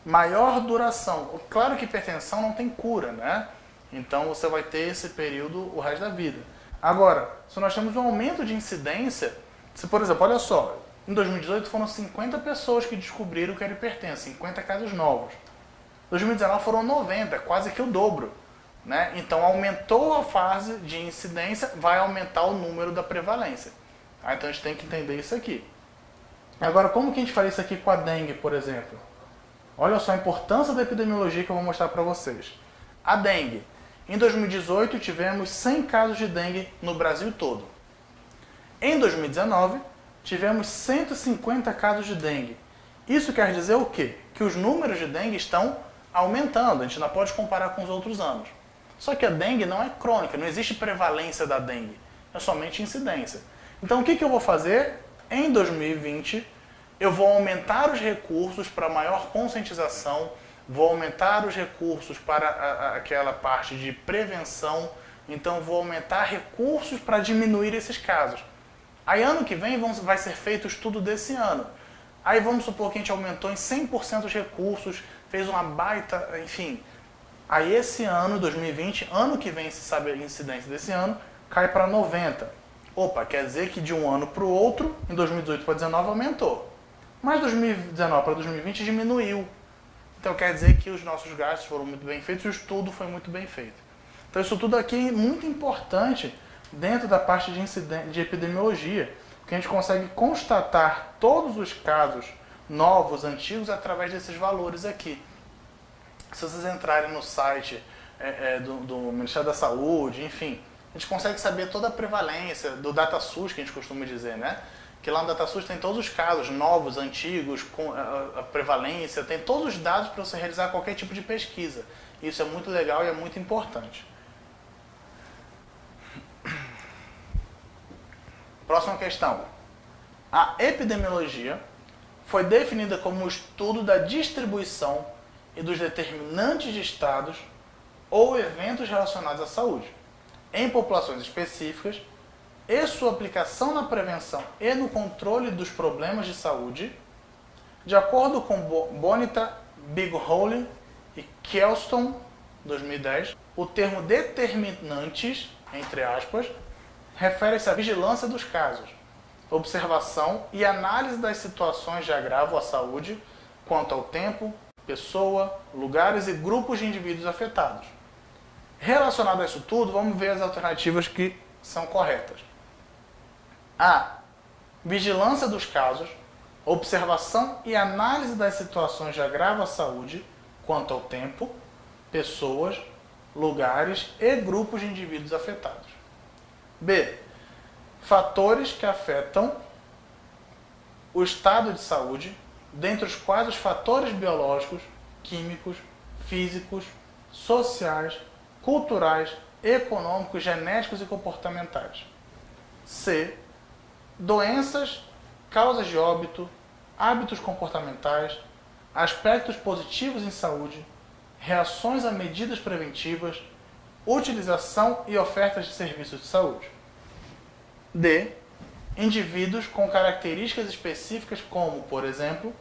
Maior duração. Claro que hipertensão não tem cura, né? Então você vai ter esse período o resto da vida. Agora, se nós temos um aumento de incidência, se por exemplo, olha só, em 2018 foram 50 pessoas que descobriram que era hipertensa, 50 casos novos. Em 2019 foram 90, quase que o dobro, né? Então aumentou a fase de incidência, vai aumentar o número da prevalência. Tá? Então a gente tem que entender isso aqui. Agora, como que a gente faria isso aqui com a dengue, por exemplo? Olha só a importância da epidemiologia que eu vou mostrar para vocês. A dengue. Em 2018 tivemos 100 casos de dengue no Brasil todo. Em 2019 tivemos 150 casos de dengue. Isso quer dizer o quê? Que os números de dengue estão aumentando, a gente não pode comparar com os outros anos. Só que a dengue não é crônica, não existe prevalência da dengue, é somente incidência. Então o que eu vou fazer? Em 2020, eu vou aumentar os recursos para maior conscientização, vou aumentar os recursos para aquela parte de prevenção, então vou aumentar recursos para diminuir esses casos. Aí ano que vem vai ser feito o estudo desse ano. Aí vamos supor que a gente aumentou em 100% os recursos, fez uma baita, enfim. Aí esse ano, 2020, ano que vem se sabe a incidência desse ano, cai para 90. Opa, quer dizer que de um ano para o outro, em 2018 para 2019 aumentou. Mas 2019 para 2020 diminuiu. Então quer dizer que os nossos gastos foram muito bem feitos e o estudo foi muito bem feito. Então isso tudo aqui é muito importante dentro da parte de epidemiologia, porque a gente consegue constatar todos os casos novos, antigos, através desses valores aqui. Se vocês entrarem no site do Ministério da Saúde, enfim, a gente consegue saber toda a prevalência do DataSUS, que a gente costuma dizer, né? Que lá no DataSUS tem todos os casos, novos, antigos, com a prevalência, tem todos os dados para você realizar qualquer tipo de pesquisa. Isso é muito legal e é muito importante. Próxima questão. A epidemiologia foi definida como o estudo da distribuição e dos determinantes de estados ou eventos relacionados à saúde, em populações específicas, e sua aplicação na prevenção e no controle dos problemas de saúde, de acordo com Bonita, Bighole e Kelston, 2010, o termo determinantes, entre aspas, refere-se à vigilância dos casos, observação e análise das situações de agravo à saúde quanto ao tempo, pessoa, lugares e grupos de indivíduos afetados. Relacionado a isso tudo, vamos ver as alternativas que são corretas. A. Vigilância dos casos, observação e análise das situações de agravo à saúde quanto ao tempo, pessoas, lugares e grupos de indivíduos afetados. B. Fatores que afetam o estado de saúde, dentre os quais os fatores biológicos, químicos, físicos, sociais, culturais, econômicos, genéticos e comportamentais. C. Doenças, causas de óbito, hábitos comportamentais, aspectos positivos em saúde, reações a medidas preventivas, utilização e ofertas de serviços de saúde. D. Indivíduos com características específicas como, por exemplo,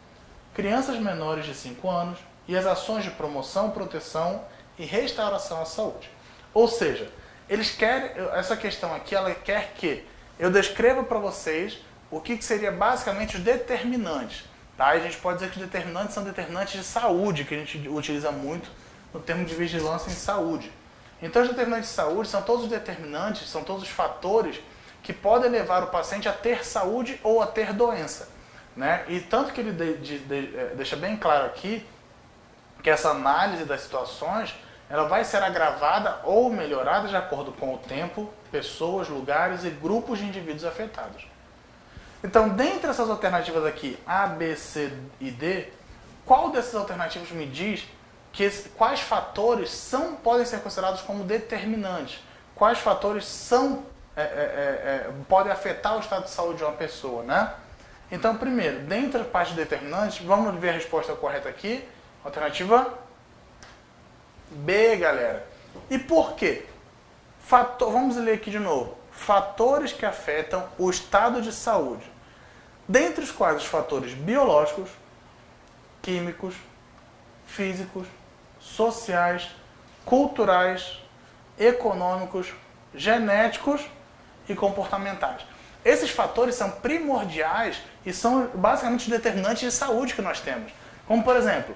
crianças menores de 5 anos e as ações de promoção, proteção e restauração à saúde. Ou seja, eles querem, essa questão aqui, ela quer que eu descreva para vocês o que seria basicamente os determinantes. Tá? A gente pode dizer que os determinantes são determinantes de saúde, que a gente utiliza muito no termo de vigilância em saúde. Então, os determinantes de saúde são todos os determinantes, são todos os fatores que podem levar o paciente a ter saúde ou a ter doença. Né? E tanto que ele deixa bem claro aqui que essa análise das situações ela vai ser agravada ou melhorada de acordo com o tempo, pessoas, lugares e grupos de indivíduos afetados. Então, dentre essas alternativas aqui, A, B, C e D, qual dessas alternativas me diz quais fatores podem ser considerados como determinantes? Quais fatores podem afetar o estado de saúde de uma pessoa, né? Então, primeiro, dentre a parte de determinantes, vamos ver a resposta correta aqui. Alternativa B, galera. E por quê? Vamos ler aqui de novo. Fatores que afetam o estado de saúde. Dentre os quais os fatores biológicos, químicos, físicos, sociais, culturais, econômicos, genéticos e comportamentais. Esses fatores são primordiais e são basicamente os determinantes de saúde que nós temos. Como, por exemplo,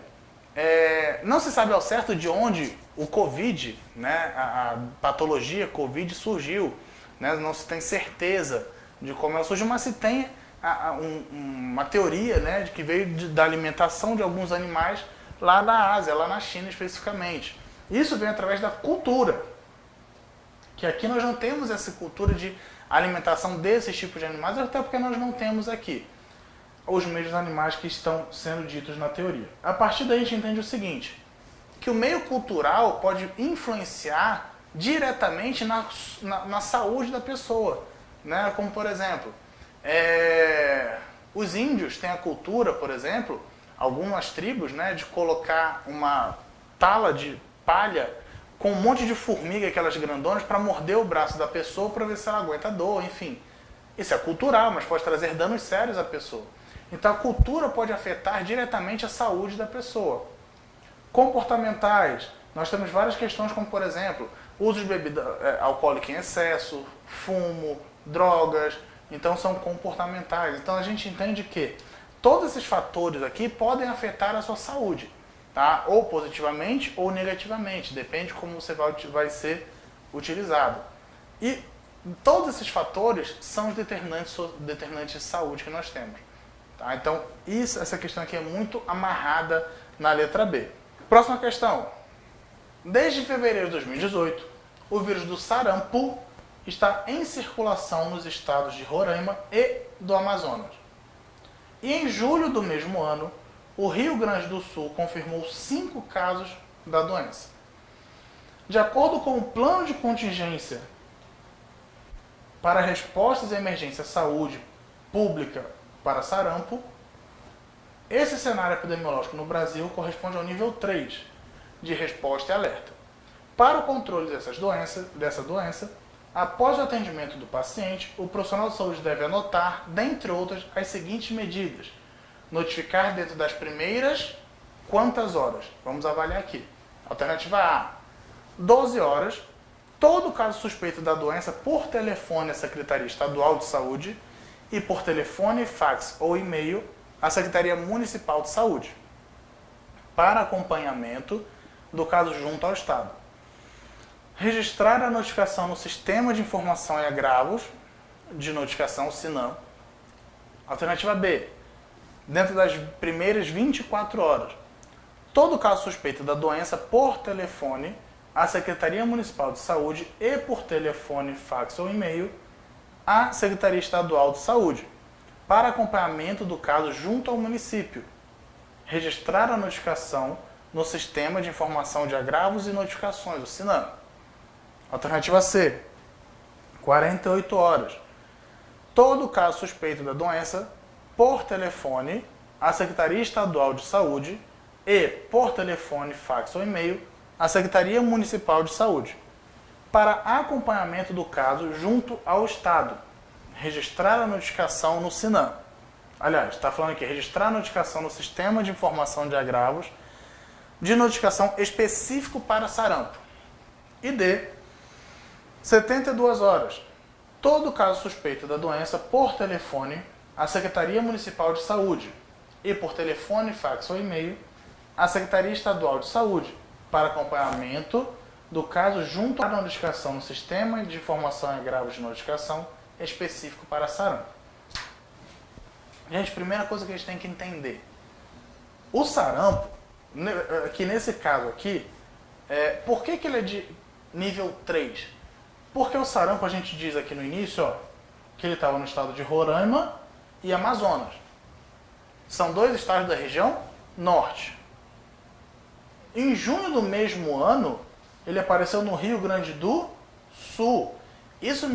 não se sabe ao certo de onde o Covid, né, a patologia Covid surgiu. Né, não se tem certeza de como ela surgiu, mas se tem uma teoria, né, de que veio da alimentação de alguns animais lá na Ásia, lá na China especificamente. Isso vem através da cultura. Que aqui nós não temos essa cultura de alimentação desses tipos de animais, até porque nós não temos aqui os mesmos animais que estão sendo ditos na teoria. A partir daí a gente entende o seguinte, que o meio cultural pode influenciar diretamente na saúde da pessoa, né? Como, por exemplo, os índios têm a cultura, por exemplo, algumas tribos, né, de colocar uma tala de palha com um monte de formiga, aquelas grandonas, para morder o braço da pessoa para ver se ela aguenta a dor, enfim. Isso é cultural, mas pode trazer danos sérios à pessoa. Então a cultura pode afetar diretamente a saúde da pessoa. Comportamentais, nós temos várias questões como, por exemplo, uso de bebida alcoólica em excesso, fumo, drogas, então são comportamentais. Então a gente entende que todos esses fatores aqui podem afetar a sua saúde, tá? Ou positivamente ou negativamente, depende como você vai ser utilizado. E todos esses fatores são os determinantes de saúde que nós temos. Tá? Então, essa questão aqui é muito amarrada na letra B. Próxima questão. Desde fevereiro de 2018, o vírus do sarampo está em circulação nos estados de Roraima e do Amazonas. E em julho do mesmo ano, o Rio Grande do Sul confirmou 5 casos da doença. De acordo com o plano de contingência para respostas à emergência à saúde pública para sarampo, esse cenário epidemiológico no Brasil corresponde ao nível 3 de resposta e alerta. Para o controle dessa doença, após o atendimento do paciente, o profissional de saúde deve anotar, dentre outras, as seguintes medidas. Notificar dentro das primeiras quantas horas? Vamos avaliar aqui. Alternativa A, 12 horas, todo caso suspeito da doença por telefone à Secretaria Estadual de Saúde e por telefone, fax ou e-mail à Secretaria Municipal de Saúde, para acompanhamento do caso junto ao Estado. Registrar a notificação no Sistema de Informação e Agravos de Notificação, SINAM. Alternativa B, dentro das primeiras 24 horas, todo caso suspeito da doença por telefone à Secretaria Municipal de Saúde e por telefone, fax ou e-mail à Secretaria Estadual de Saúde, para acompanhamento do caso junto ao município. Registrar a notificação no Sistema de Informação de Agravos e Notificações, o SINAM. Alternativa C, 48 horas. Todo caso suspeito da doença por telefone à Secretaria Estadual de Saúde e por telefone, fax ou e-mail à Secretaria Municipal de Saúde, para acompanhamento do caso junto ao Estado. Registrar a notificação no SINAM. Aliás, está falando aqui, registrar a notificação no Sistema de Informação de Agravos de notificação específico para sarampo. E D, 72 horas. Todo caso suspeito da doença por telefone à Secretaria Municipal de Saúde e por telefone, fax ou e-mail à Secretaria Estadual de Saúde, para acompanhamento do caso junto à notificação no Sistema de Informação e Agravos de Notificação específico para sarampo. Gente, primeira coisa que a gente tem que entender. O sarampo, que nesse caso aqui, por que ele é de nível 3? Porque o sarampo, a gente diz aqui no início, ó, que ele estava no estado de Roraima e Amazonas. São 2 estados da região norte. Em junho do mesmo ano, ele apareceu no Rio Grande do Sul. Isso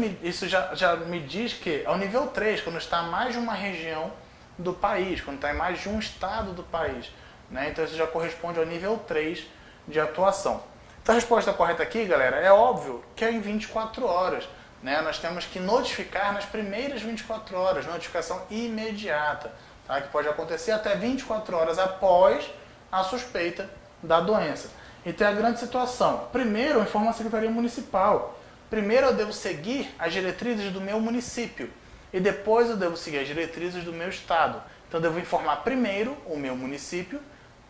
já me diz que é o nível 3, quando está em mais de uma região do país, quando está em mais de um estado do país. Né? Então isso já corresponde ao nível 3 de atuação. Então a resposta correta aqui, galera, é óbvio que é em 24 horas. Né? Nós temos que notificar nas primeiras 24 horas, notificação imediata, tá? Que pode acontecer até 24 horas após a suspeita da doença. E tem a grande situação. Primeiro, eu informo a Secretaria Municipal. Primeiro eu devo seguir as diretrizes do meu município e depois eu devo seguir as diretrizes do meu estado. Então eu devo informar primeiro o meu município,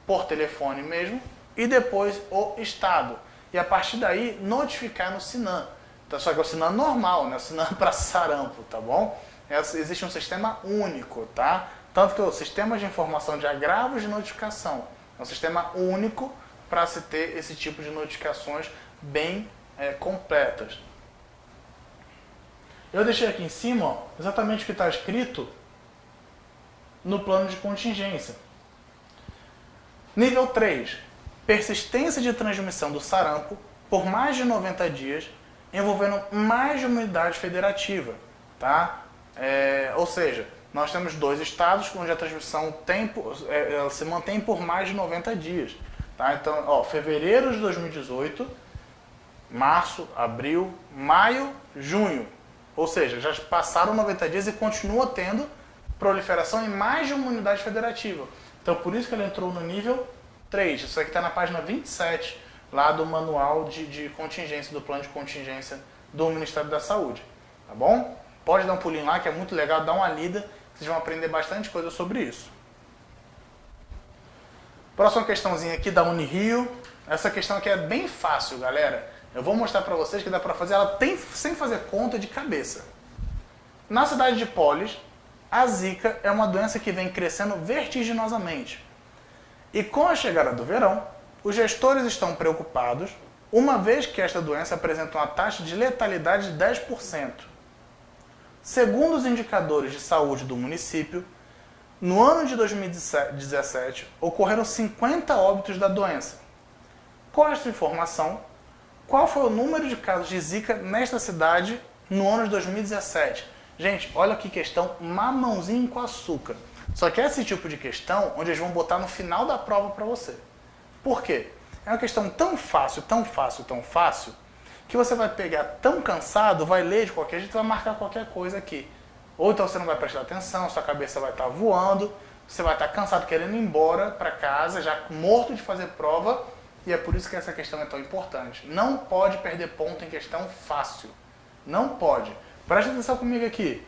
por telefone mesmo, e depois o estado. E a partir daí notificar no SINAM. Então, só que é o SINAM normal, né? O SINAM para sarampo, tá bom? Existe um sistema único, tá? Tanto que o Sistema de Informação de Agravos de Notificação é um sistema único para se ter esse tipo de notificações bem completas. Eu deixei aqui em cima, ó, exatamente o que está escrito no plano de contingência. Nível 3. persistência de transmissão do sarampo por mais de 90 dias, envolvendo mais de uma unidade federativa, tá? Ou seja, nós temos 2 estados onde a transmissão ela se mantém por mais de 90 dias. Tá? Então, ó, fevereiro de 2018, março, abril, maio, junho. Ou seja, já passaram 90 dias e continua tendo proliferação em mais de uma unidade federativa. Então, por isso que ele entrou no nível 3. Isso aqui está na página 27, lá do manual de contingência, do plano de contingência do Ministério da Saúde. Tá bom? Pode dar um pulinho lá, que é muito legal, dá uma lida. Vocês vão aprender bastante coisa sobre isso. Próxima questãozinha aqui da Unirio. Essa questão aqui é bem fácil, galera. Eu vou mostrar para vocês que dá para fazer ela sem fazer conta de cabeça. Na cidade de Polis, a Zika é uma doença que vem crescendo vertiginosamente. E com a chegada do verão, os gestores estão preocupados, uma vez que esta doença apresenta uma taxa de letalidade de 10%. Segundo os indicadores de saúde do município, no ano de 2017, ocorreram 50 óbitos da doença. Com esta informação, qual foi o número de casos de Zika nesta cidade no ano de 2017? Gente, olha que questão mamãozinho com açúcar. Só que é esse tipo de questão onde eles vão botar no final da prova para você. Por quê? É uma questão tão fácil, tão fácil, tão fácil, que você vai pegar tão cansado, vai ler de qualquer jeito, vai marcar qualquer coisa aqui. Ou então você não vai prestar atenção, sua cabeça vai estar voando, você vai estar cansado querendo ir embora para casa, já morto de fazer prova, e é por isso que essa questão é tão importante. Não pode perder ponto em questão fácil. Não pode. Presta atenção comigo aqui.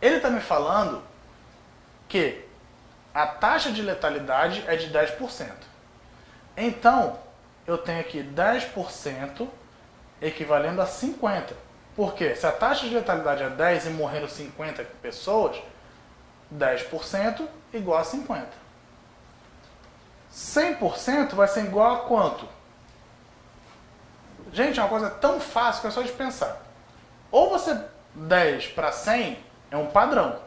Ele está me falando que a taxa de letalidade é de 10%. Então, eu tenho aqui 10% equivalendo a 50%. Por quê? Se a taxa de letalidade é 10 e morreram 50 pessoas, 10% igual a 50. 100% vai ser igual a quanto? Gente, é uma coisa tão fácil que é só de pensar. Ou você 10 para 100 é um padrão.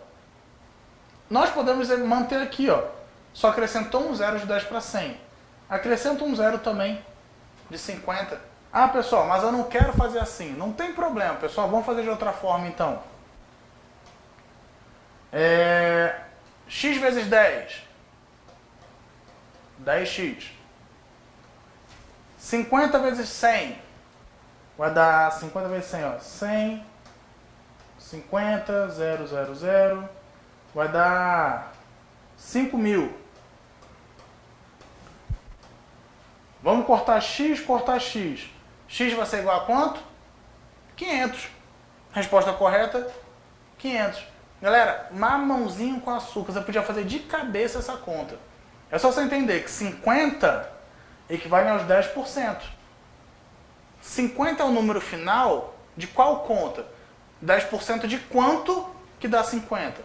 Nós podemos manter aqui, ó. Só acrescentou um zero de 10 para 100. Acrescenta um zero também de 50. Ah, pessoal, mas eu não quero fazer assim. Não tem problema, pessoal. Vamos fazer de outra forma, então. X vezes 10. 10x. 50 vezes 100. Vai dar 50 vezes 100, ó. 100, 50, 0, 0, 0. Vai dar 5.000. Vamos cortar x, cortar x. X vai ser igual a quanto? 500. Resposta correta, 500. Galera, mamãozinho com açúcar. Você podia fazer de cabeça essa conta. É só você entender que 50 equivale aos 10%. 50 é o número final de qual conta? 10% de quanto que dá 50?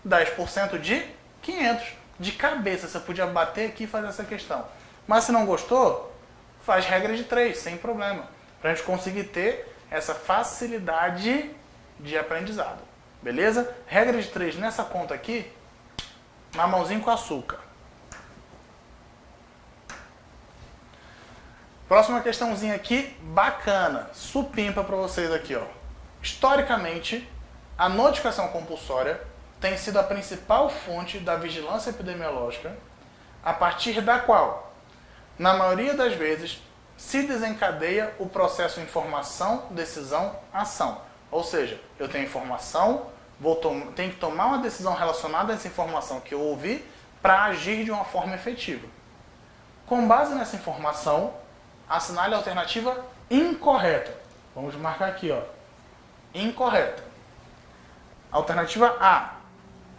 10% de 500. De cabeça, você podia bater aqui e fazer essa questão. Mas se não gostou, faz regra de 3, sem problema. Para a gente conseguir ter essa facilidade de aprendizado. Beleza? Regra de 3 nessa conta aqui, mamãozinho com açúcar. Próxima questãozinha aqui, bacana, supimpa para vocês aqui, ó. Historicamente, a notificação compulsória tem sido a principal fonte da vigilância epidemiológica, a partir da qual, na maioria das vezes, se desencadeia o processo informação, decisão, ação. Ou seja, eu tenho informação, tenho que tomar uma decisão relacionada a essa informação que eu ouvi para agir de uma forma efetiva. Com base nessa informação, assinale a alternativa incorreta. Vamos marcar aqui, ó. Incorreta. Alternativa A.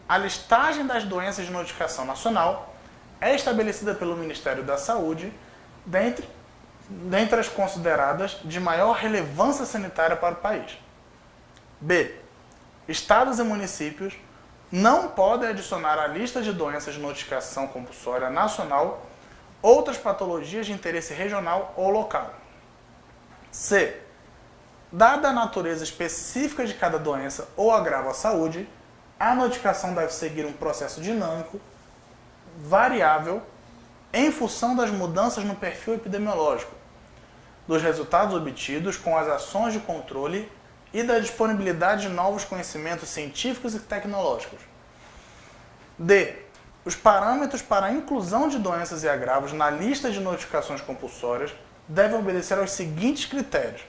A listagem das doenças de notificação nacional é estabelecida pelo Ministério da Saúde dentre as consideradas de maior relevância sanitária para o país. B. Estados e municípios não podem adicionar à lista de doenças de notificação compulsória nacional outras patologias de interesse regional ou local. C. Dada a natureza específica de cada doença ou agravo à saúde, a notificação deve seguir um processo dinâmico, variável em função das mudanças no perfil epidemiológico, dos resultados obtidos com as ações de controle e da disponibilidade de novos conhecimentos científicos e tecnológicos. D. Os parâmetros para a inclusão de doenças e agravos na lista de notificações compulsórias devem obedecer aos seguintes critérios: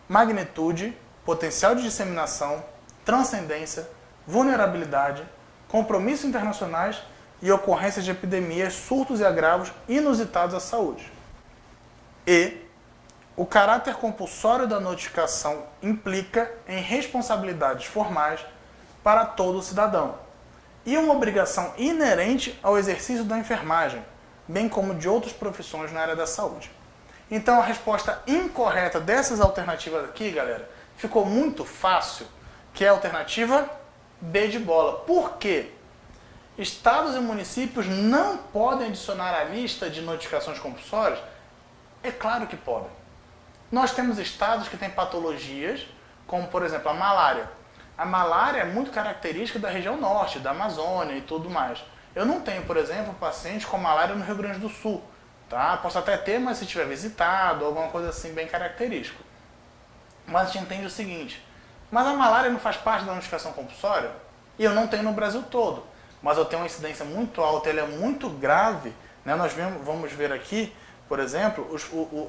magnitude, potencial de disseminação, transcendência, vulnerabilidade, compromissos internacionais e ocorrência de epidemias, surtos e agravos inusitados à saúde. E o caráter compulsório da notificação implica em responsabilidades formais para todo cidadão e uma obrigação inerente ao exercício da enfermagem, bem como de outras profissões na área da saúde. Então a resposta incorreta dessas alternativas aqui, galera, ficou muito fácil, que é a alternativa B de bola. Por quê? Estados e municípios não podem adicionar à lista de notificações compulsórias? É claro que podem. Nós temos estados que têm patologias, como por exemplo a malária. A malária é muito característica da região norte, da Amazônia e tudo mais. Eu não tenho, por exemplo, paciente com malária no Rio Grande do Sul. Tá? Posso até ter, mas se tiver visitado, alguma coisa assim bem característica. Mas a gente entende o seguinte: mas a malária não faz parte da notificação compulsória? E eu não tenho no Brasil todo. Mas eu tenho uma incidência muito alta, ela é muito grave. Né? Nós vamos ver aqui, por exemplo,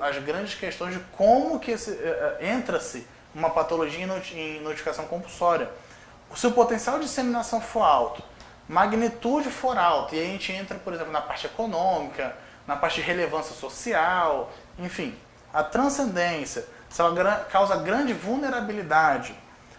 as grandes questões de como que entra-se uma patologia em notificação compulsória. Se o potencial de disseminação for alto, magnitude for alta, e aí a gente entra, por exemplo, na parte econômica, na parte de relevância social, enfim, a transcendência, se ela causa grande vulnerabilidade,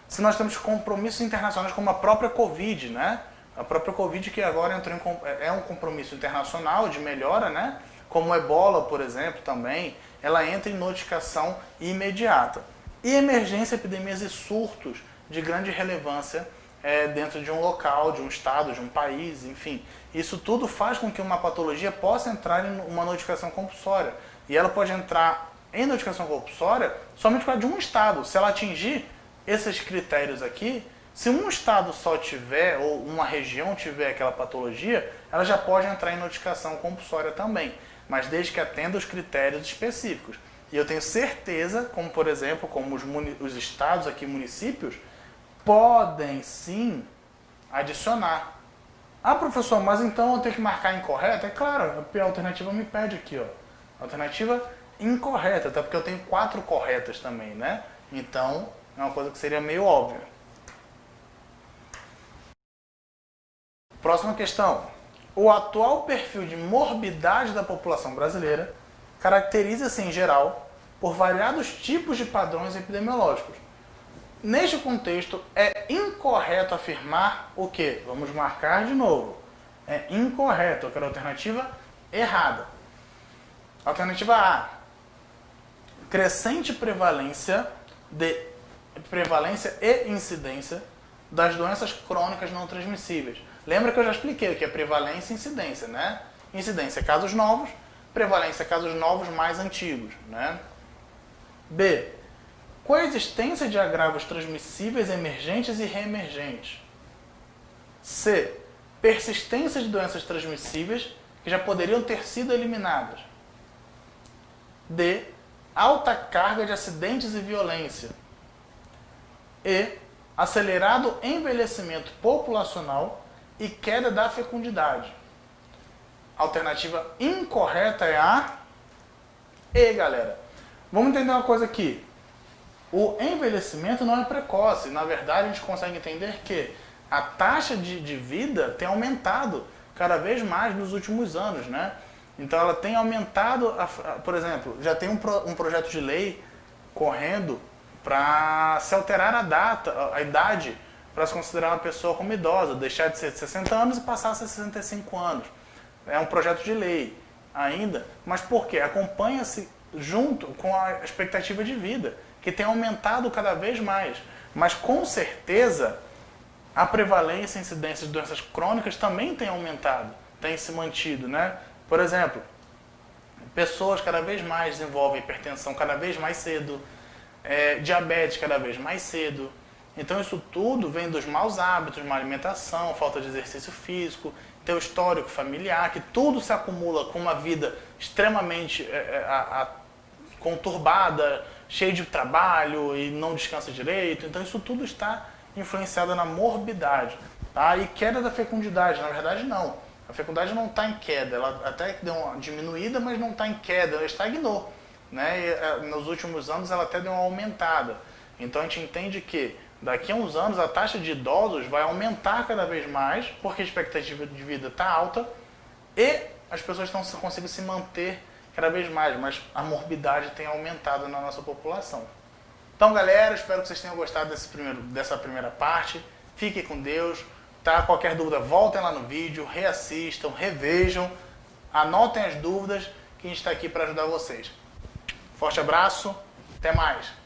se nós temos compromissos internacionais como a própria Covid, né? A própria Covid que agora entrou é um compromisso internacional de melhora, né? Como o Ebola, por exemplo, também, ela entra em notificação imediata. E emergência, epidemias e surtos de grande relevância dentro de um local, de um estado, de um país, enfim. Isso tudo faz com que uma patologia possa entrar em uma notificação compulsória. E ela pode entrar em notificação compulsória somente para de um estado. Se ela atingir esses critérios aqui, se um estado só tiver, ou uma região tiver aquela patologia, ela já pode entrar em notificação compulsória também, mas desde que atenda os critérios específicos. E eu tenho certeza, como por exemplo, como os estados aqui, municípios, podem sim adicionar. Ah, professor, mas então eu tenho que marcar incorreto? É claro, a alternativa me pede aqui, ó. Alternativa incorreta, até porque eu tenho 4 corretas também, né? Então, é uma coisa que seria meio óbvia. Próxima questão. O atual perfil de morbidade da população brasileira caracteriza-se, em geral, por variados tipos de padrões epidemiológicos. Neste contexto, é incorreto afirmar o quê? Vamos marcar de novo. É incorreto, eu quero a alternativa errada. Alternativa A. Crescente prevalência e incidência das doenças crônicas não transmissíveis. Lembra que eu já expliquei o que é prevalência e incidência, né? Incidência, casos novos. Prevalência, casos novos mais antigos, né? B. Coexistência de agravos transmissíveis emergentes e reemergentes. C. Persistência de doenças transmissíveis que já poderiam ter sido eliminadas. D. Alta carga de acidentes e violência. E. Acelerado envelhecimento populacional e queda da fecundidade. A alternativa incorreta é a E, galera. Vamos entender uma coisa aqui. O envelhecimento não é precoce. Na verdade, a gente consegue entender que a taxa de vida tem aumentado cada vez mais nos últimos anos, né? Então, ela tem aumentado, por exemplo, já tem um projeto de lei correndo para se alterar a idade para se considerar uma pessoa como idosa, deixar de ser de 60 anos e passar a ser 65 anos. É um projeto de lei ainda, mas por quê? Acompanha-se junto com a expectativa de vida, que tem aumentado cada vez mais. Mas com certeza a prevalência e incidência de doenças crônicas também tem aumentado, tem se mantido, né? Por exemplo, pessoas cada vez mais desenvolvem hipertensão cada vez mais cedo, diabetes cada vez mais cedo. Então isso tudo vem dos maus hábitos, má alimentação, falta de exercício físico. teu histórico familiar, que tudo se acumula com uma vida extremamente conturbada, cheio de trabalho e não descansa direito. Então isso tudo está influenciado na morbidade, tá? E queda da fecundidade, na verdade não. A fecundidade não está em queda, ela até deu uma diminuída, mas não está em queda, ela estagnou, né? E, nos últimos anos ela até deu uma aumentada. Então a gente entende que daqui a uns anos a taxa de idosos vai aumentar cada vez mais, porque a expectativa de vida está alta e as pessoas estão conseguindo se manter cada vez mais, mas a tem aumentado na nossa população. Então, galera, espero que vocês tenham gostado dessa primeira parte. Fiquem com Deus, tá? Qualquer dúvida, voltem lá no vídeo, reassistam, revejam, anotem as dúvidas que a gente está aqui para ajudar vocês. Forte abraço, até mais!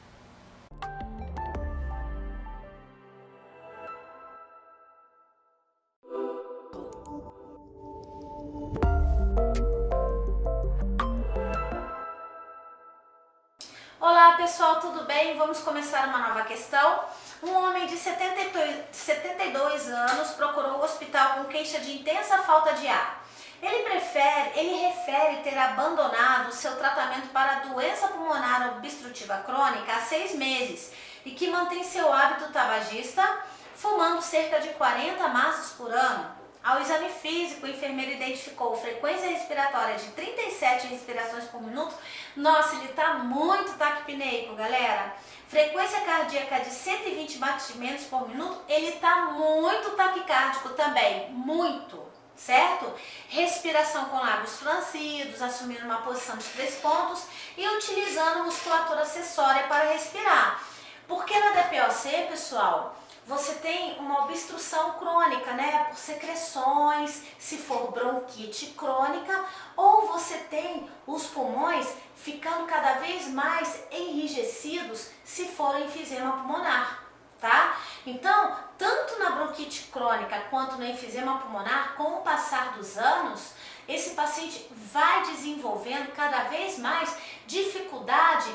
Olá pessoal, tudo bem? Vamos começar uma nova questão. Um homem de 72 anos procurou o hospital com queixa de intensa falta de ar. Ele refere ter abandonado seu tratamento para a doença pulmonar obstrutiva crônica há 6 meses e que mantém seu hábito tabagista, fumando cerca de 40 maços por ano. Ao exame físico, o enfermeiro identificou frequência respiratória de 37 respirações por minuto. Nossa, ele está muito taquipneico, galera. Frequência cardíaca de 120 batimentos por minuto, ele está muito taquicárdico também, muito, certo? Respiração com lábios franzidos, assumindo uma posição de 3 pontos e utilizando musculatura acessória para respirar. Porque na DPOC, pessoal, você tem uma obstrução crônica, né, por secreções, se for bronquite crônica, ou você tem os pulmões ficando cada vez mais enrijecidos se for enfisema pulmonar, tá? Então, tanto na bronquite crônica quanto no enfisema pulmonar, com o passar dos anos, esse paciente vai desenvolvendo cada vez mais dificuldade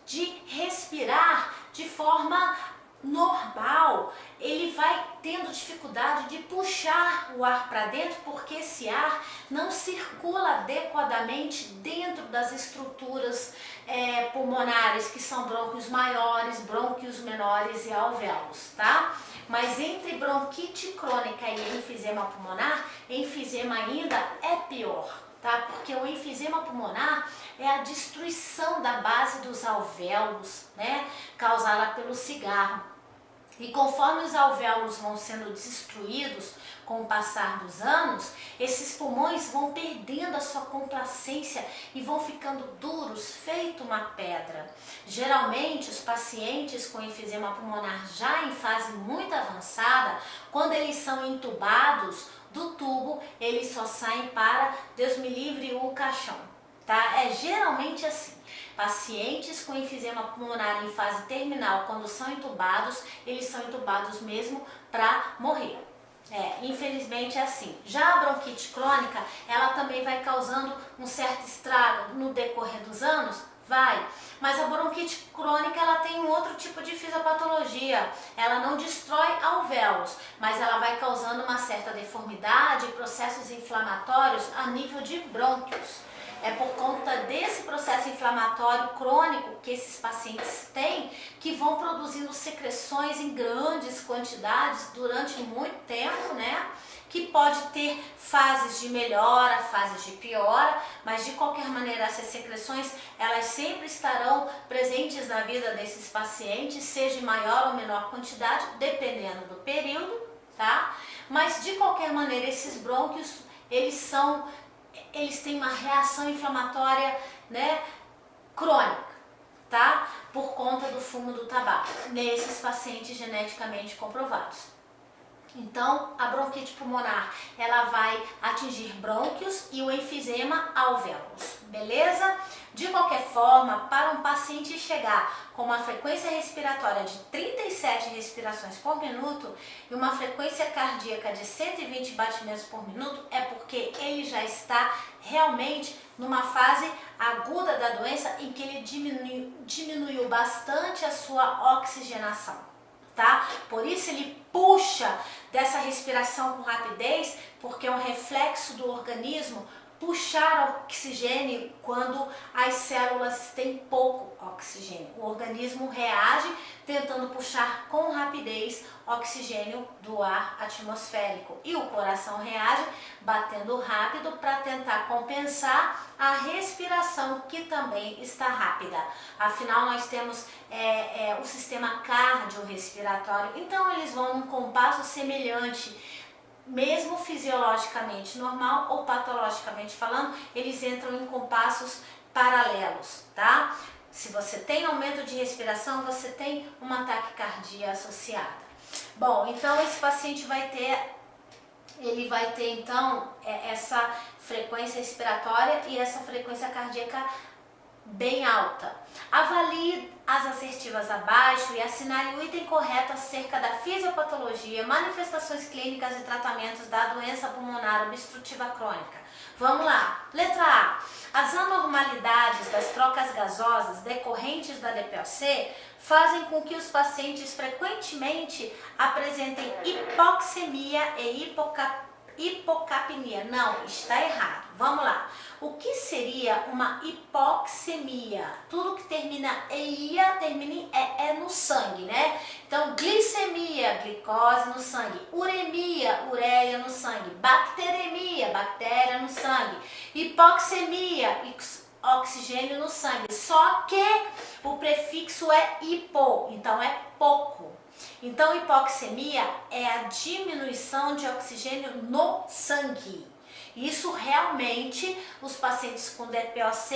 de respirar de forma normal. Ele vai tendo dificuldade de puxar o ar para dentro porque esse ar não circula adequadamente dentro das estruturas pulmonares, que são brônquios maiores, brônquios menores e alvéolos, tá? Mas entre bronquite crônica e enfisema pulmonar, enfisema ainda é pior, tá? Porque o enfisema pulmonar é a destruição da base dos alvéolos, né? Causada pelo cigarro. E conforme os alvéolos vão sendo destruídos com o passar dos anos, esses pulmões vão perdendo a sua complacência e vão ficando duros, feito uma pedra. Geralmente, os pacientes com enfisema pulmonar já em fase muito avançada, quando eles são entubados do tubo, eles só saem para, Deus me livre, o caixão, tá? É geralmente assim. Pacientes com enfisema pulmonar em fase terminal, quando são entubados, eles são entubados mesmo para morrer. Infelizmente é assim. Já a bronquite crônica, ela também vai causando um certo estrago no decorrer dos anos, vai. Mas a bronquite crônica, ela tem um outro tipo de fisiopatologia. Ela não destrói alvéolos, mas ela vai causando uma certa deformidade, processos inflamatórios a nível de brônquios. É por conta desse processo inflamatório crônico que esses pacientes têm, que vão produzindo secreções em grandes quantidades durante muito tempo, né? Que pode ter fases de melhora, fases de piora, mas de qualquer maneira essas secreções, elas sempre estarão presentes na vida desses pacientes, seja em maior ou menor quantidade, dependendo do período, tá? Mas de qualquer maneira esses brônquios, eles têm uma reação inflamatória, né, crônica, tá? Por conta do fumo do tabaco, nesses pacientes geneticamente comprovados. Então, a bronquite pulmonar, ela vai atingir brônquios e o enfisema alvéolos, beleza? De qualquer forma, para um paciente chegar com uma frequência respiratória de 37 respirações por minuto e uma frequência cardíaca de 120 batimentos por minuto, é porque ele já está realmente numa fase aguda da doença em que ele diminuiu bastante a sua oxigenação. tá? Por isso ele puxa dessa respiração com rapidez, porque é um reflexo do organismo puxar oxigênio quando as células têm pouco oxigênio. O organismo reage tentando puxar com rapidez oxigênio do ar atmosférico e o coração reage batendo rápido para tentar compensar a respiração que também está rápida. Afinal, nós temos o sistema cardiorrespiratório, então eles vão num compasso semelhante. Mesmo fisiologicamente normal ou patologicamente falando, eles entram em compassos paralelos, tá? Se você tem aumento de respiração, você tem uma taquicardia associada. Bom, então esse paciente vai ter então essa frequência respiratória e essa frequência cardíaca bem alta. Avalie as assertivas abaixo e assinale o item correto acerca da fisiopatologia, manifestações clínicas e tratamentos da doença pulmonar obstrutiva crônica. Vamos lá. Letra A. As anormalidades das trocas gasosas decorrentes da DPOC fazem com que os pacientes frequentemente apresentem hipoxemia e hipocapnia. Não, está errado. Vamos lá. O que seria uma hipoxemia? Tudo que termina em ia, termina em é no sangue, né? Então, glicemia, glicose no sangue. Uremia, ureia no sangue. Bacteremia, bactéria no sangue. Hipoxemia, oxigênio no sangue. Só que o prefixo é hipo, então é pouco. Então, hipoxemia é a diminuição de oxigênio no sangue. Isso realmente os pacientes com DPOC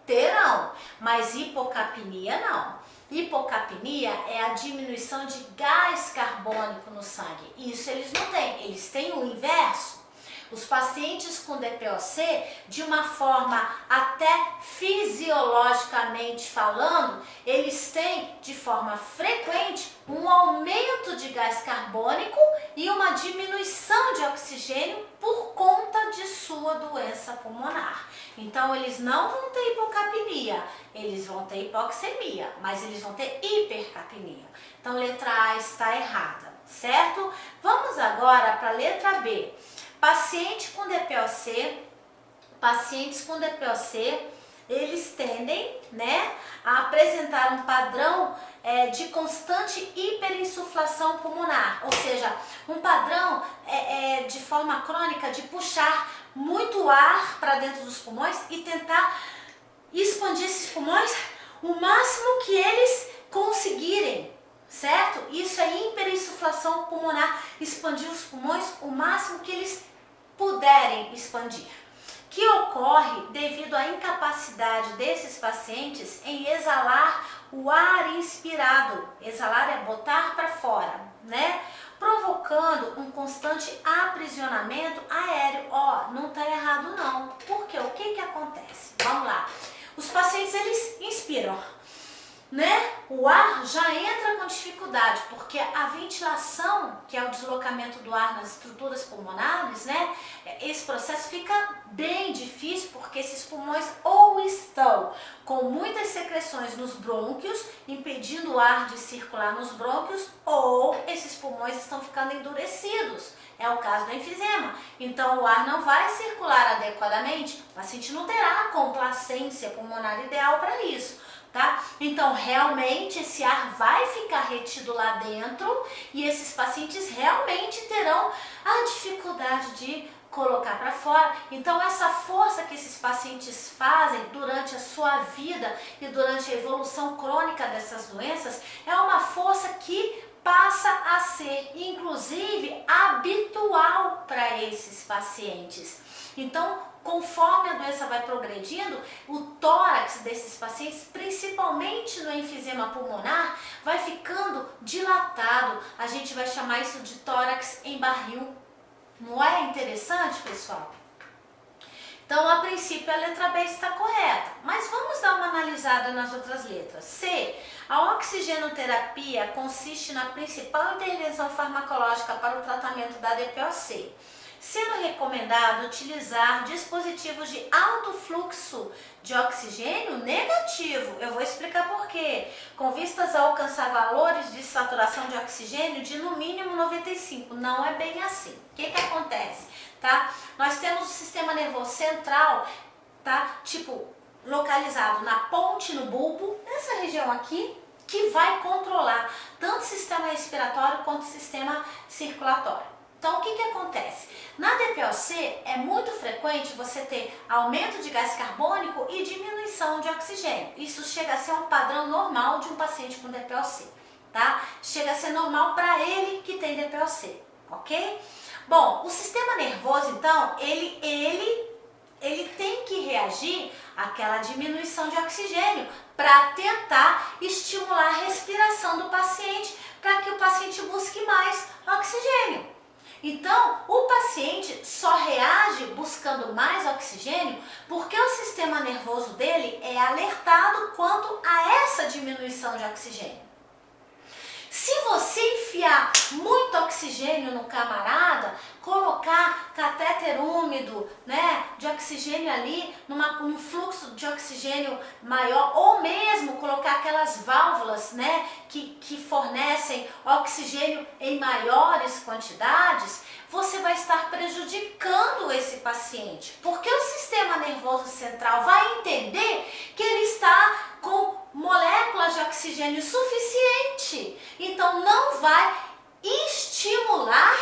terão, mas hipocapnia não. Hipocapnia é a diminuição de gás carbônico no sangue. Isso eles não têm, eles têm o inverso. Os pacientes com DPOC, de uma forma até fisiologicamente falando, eles têm de forma frequente um aumento de gás carbônico e uma diminuição de oxigênio por conta de sua doença pulmonar. Então eles não vão ter hipocapnia, eles vão ter hipoxemia, mas eles vão ter hipercapnia. Então letra A está errada, certo? Vamos agora para a letra B. Pacientes com DPOC, eles tendem, né, a apresentar um padrão de constante hiperinsuflação pulmonar, ou seja, um padrão de forma crônica de puxar muito ar para dentro dos pulmões e tentar expandir esses pulmões o máximo que eles conseguirem. Certo? Isso é hiperinsuflação pulmonar, expandir os pulmões o máximo que eles puderem expandir, que ocorre devido à incapacidade desses pacientes em exalar o ar inspirado. Exalar é botar para fora, né? Provocando um constante aprisionamento aéreo. Ó, não está errado não. Por quê? O que acontece? Vamos lá. Os pacientes, eles inspiram, né? O ar já entra com dificuldade, porque a ventilação, que é o deslocamento do ar nas estruturas pulmonares, né? Esse processo fica bem difícil, porque esses pulmões ou estão com muitas secreções nos brônquios, impedindo o ar de circular nos brônquios, ou esses pulmões estão ficando endurecidos. É o caso do enfisema. Então o ar não vai circular adequadamente, o paciente não terá a complacência pulmonar ideal para isso. Tá? Então, realmente, esse ar vai ficar retido lá dentro e esses pacientes realmente terão a dificuldade de colocar para fora. Então, essa força que esses pacientes fazem durante a sua vida e durante a evolução crônica dessas doenças é uma força que passa a ser, inclusive, habitual para esses pacientes. Então, conforme a doença vai progredindo, o tórax desses pacientes, principalmente no enfisema pulmonar, vai ficando dilatado. A gente vai chamar isso de tórax em barril. Não é interessante, pessoal? Então, a princípio, a letra B está correta. Mas vamos dar uma analisada nas outras letras. C. A oxigenoterapia consiste na principal intervenção farmacológica para o tratamento da DPOC. sendo recomendado utilizar dispositivos de alto fluxo de oxigênio negativo. Eu vou explicar por quê. Com vistas a alcançar valores de saturação de oxigênio de no mínimo 95. Não é bem assim. O que acontece? Tá? Nós temos o sistema nervoso central, tá? Tipo, localizado na ponte, no bulbo, nessa região aqui, que vai controlar tanto o sistema respiratório quanto o sistema circulatório. Então, o que acontece? Na DPOC é muito frequente você ter aumento de gás carbônico e diminuição de oxigênio. Isso chega a ser um padrão normal de um paciente com DPOC, tá? Chega a ser normal para ele que tem DPOC, ok? Bom, o sistema nervoso, então, ele tem que reagir àquela diminuição de oxigênio para tentar estimular a respiração do paciente, para que o paciente busque mais oxigênio. Então, o paciente só reage buscando mais oxigênio porque o sistema nervoso dele é alertado quanto a essa diminuição de oxigênio. Se você enfiar muito oxigênio no camarada, colocar catéter úmido, né, de oxigênio ali, num fluxo de oxigênio maior, ou mesmo colocar aquelas válvulas, né, que fornecem oxigênio em maiores quantidades, você vai estar prejudicando esse paciente, porque o sistema nervoso central vai entender que ele está com moléculas de oxigênio suficiente, então não vai estimular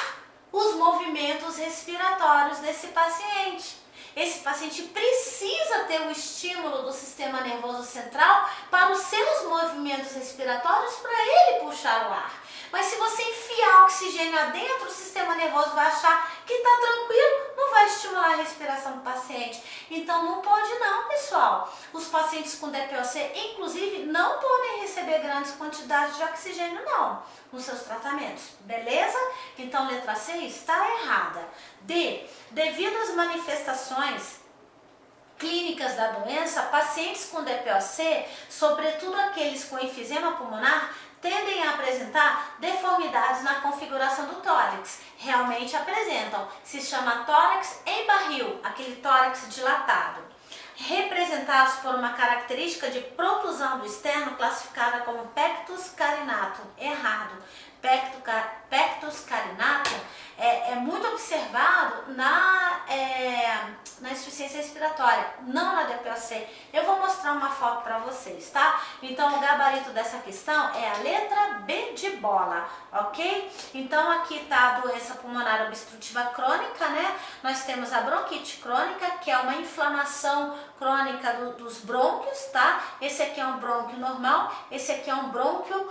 os movimentos respiratórios desse paciente. Esse paciente precisa ter o estímulo do sistema nervoso central para os seus movimentos respiratórios, para ele puxar o ar. Mas se você enfiar oxigênio adentro, o sistema nervoso vai achar que está tranquilo, não vai estimular a respiração do paciente. Então não pode não, pessoal. Os pacientes com DPOC, inclusive, não podem receber grandes quantidades de oxigênio não, nos seus tratamentos. Beleza? Então letra C está errada. D. Devido às manifestações clínicas da doença, pacientes com DPOC, sobretudo aqueles com enfisema pulmonar, tendem a apresentar deformidades na configuração do tórax. Realmente apresentam. Se chama tórax em barril, aquele tórax dilatado. Representados por uma característica de protusão do externo classificada como pectus carinatum. Errado. Pectus carinatum é muito observado na insuficiência respiratória, não na DPOC. Eu vou mostrar uma foto para vocês, tá? Então o gabarito dessa questão é a letra B de bola, ok? Então aqui tá a doença pulmonar obstrutiva crônica, né? Nós temos a bronquite crônica, que é uma inflamação crônica dos brônquios, tá? Esse aqui é um brônquio normal, esse aqui é um brônquio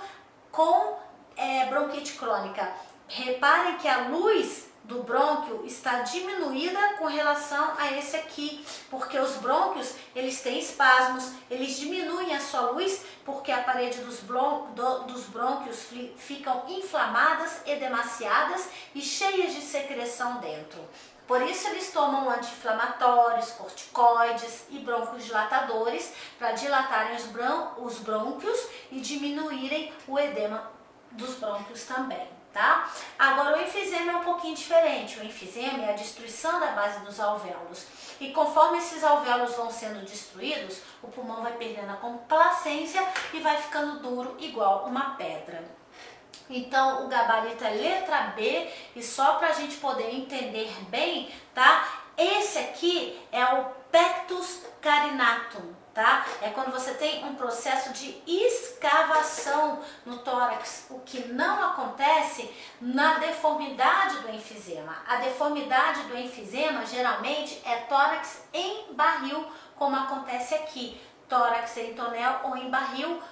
com bronquite crônica. Reparem que a luz do brônquio está diminuída com relação a esse aqui, porque os brônquios, eles têm espasmos, eles diminuem a sua luz porque a parede dos brônquios ficam inflamadas, edemaciadas e cheias de secreção dentro. Por isso eles tomam anti-inflamatórios, corticoides e broncodilatadores para dilatarem os brônquios e diminuírem o edema dos brônquios também, tá? Agora o enfisema é um pouquinho diferente. O enfisema é a destruição da base dos alvéolos. E conforme esses alvéolos vão sendo destruídos, o pulmão vai perdendo a complacência e vai ficando duro igual uma pedra. Então o gabarito é letra B, e só para a gente poder entender bem, tá? Esse aqui é o pectus carinatum, tá? É quando você tem um processo de escavação no tórax, o que não acontece na deformidade do enfisema. A deformidade do enfisema geralmente é tórax em barril, como acontece aqui. Tórax em tonel ou em barril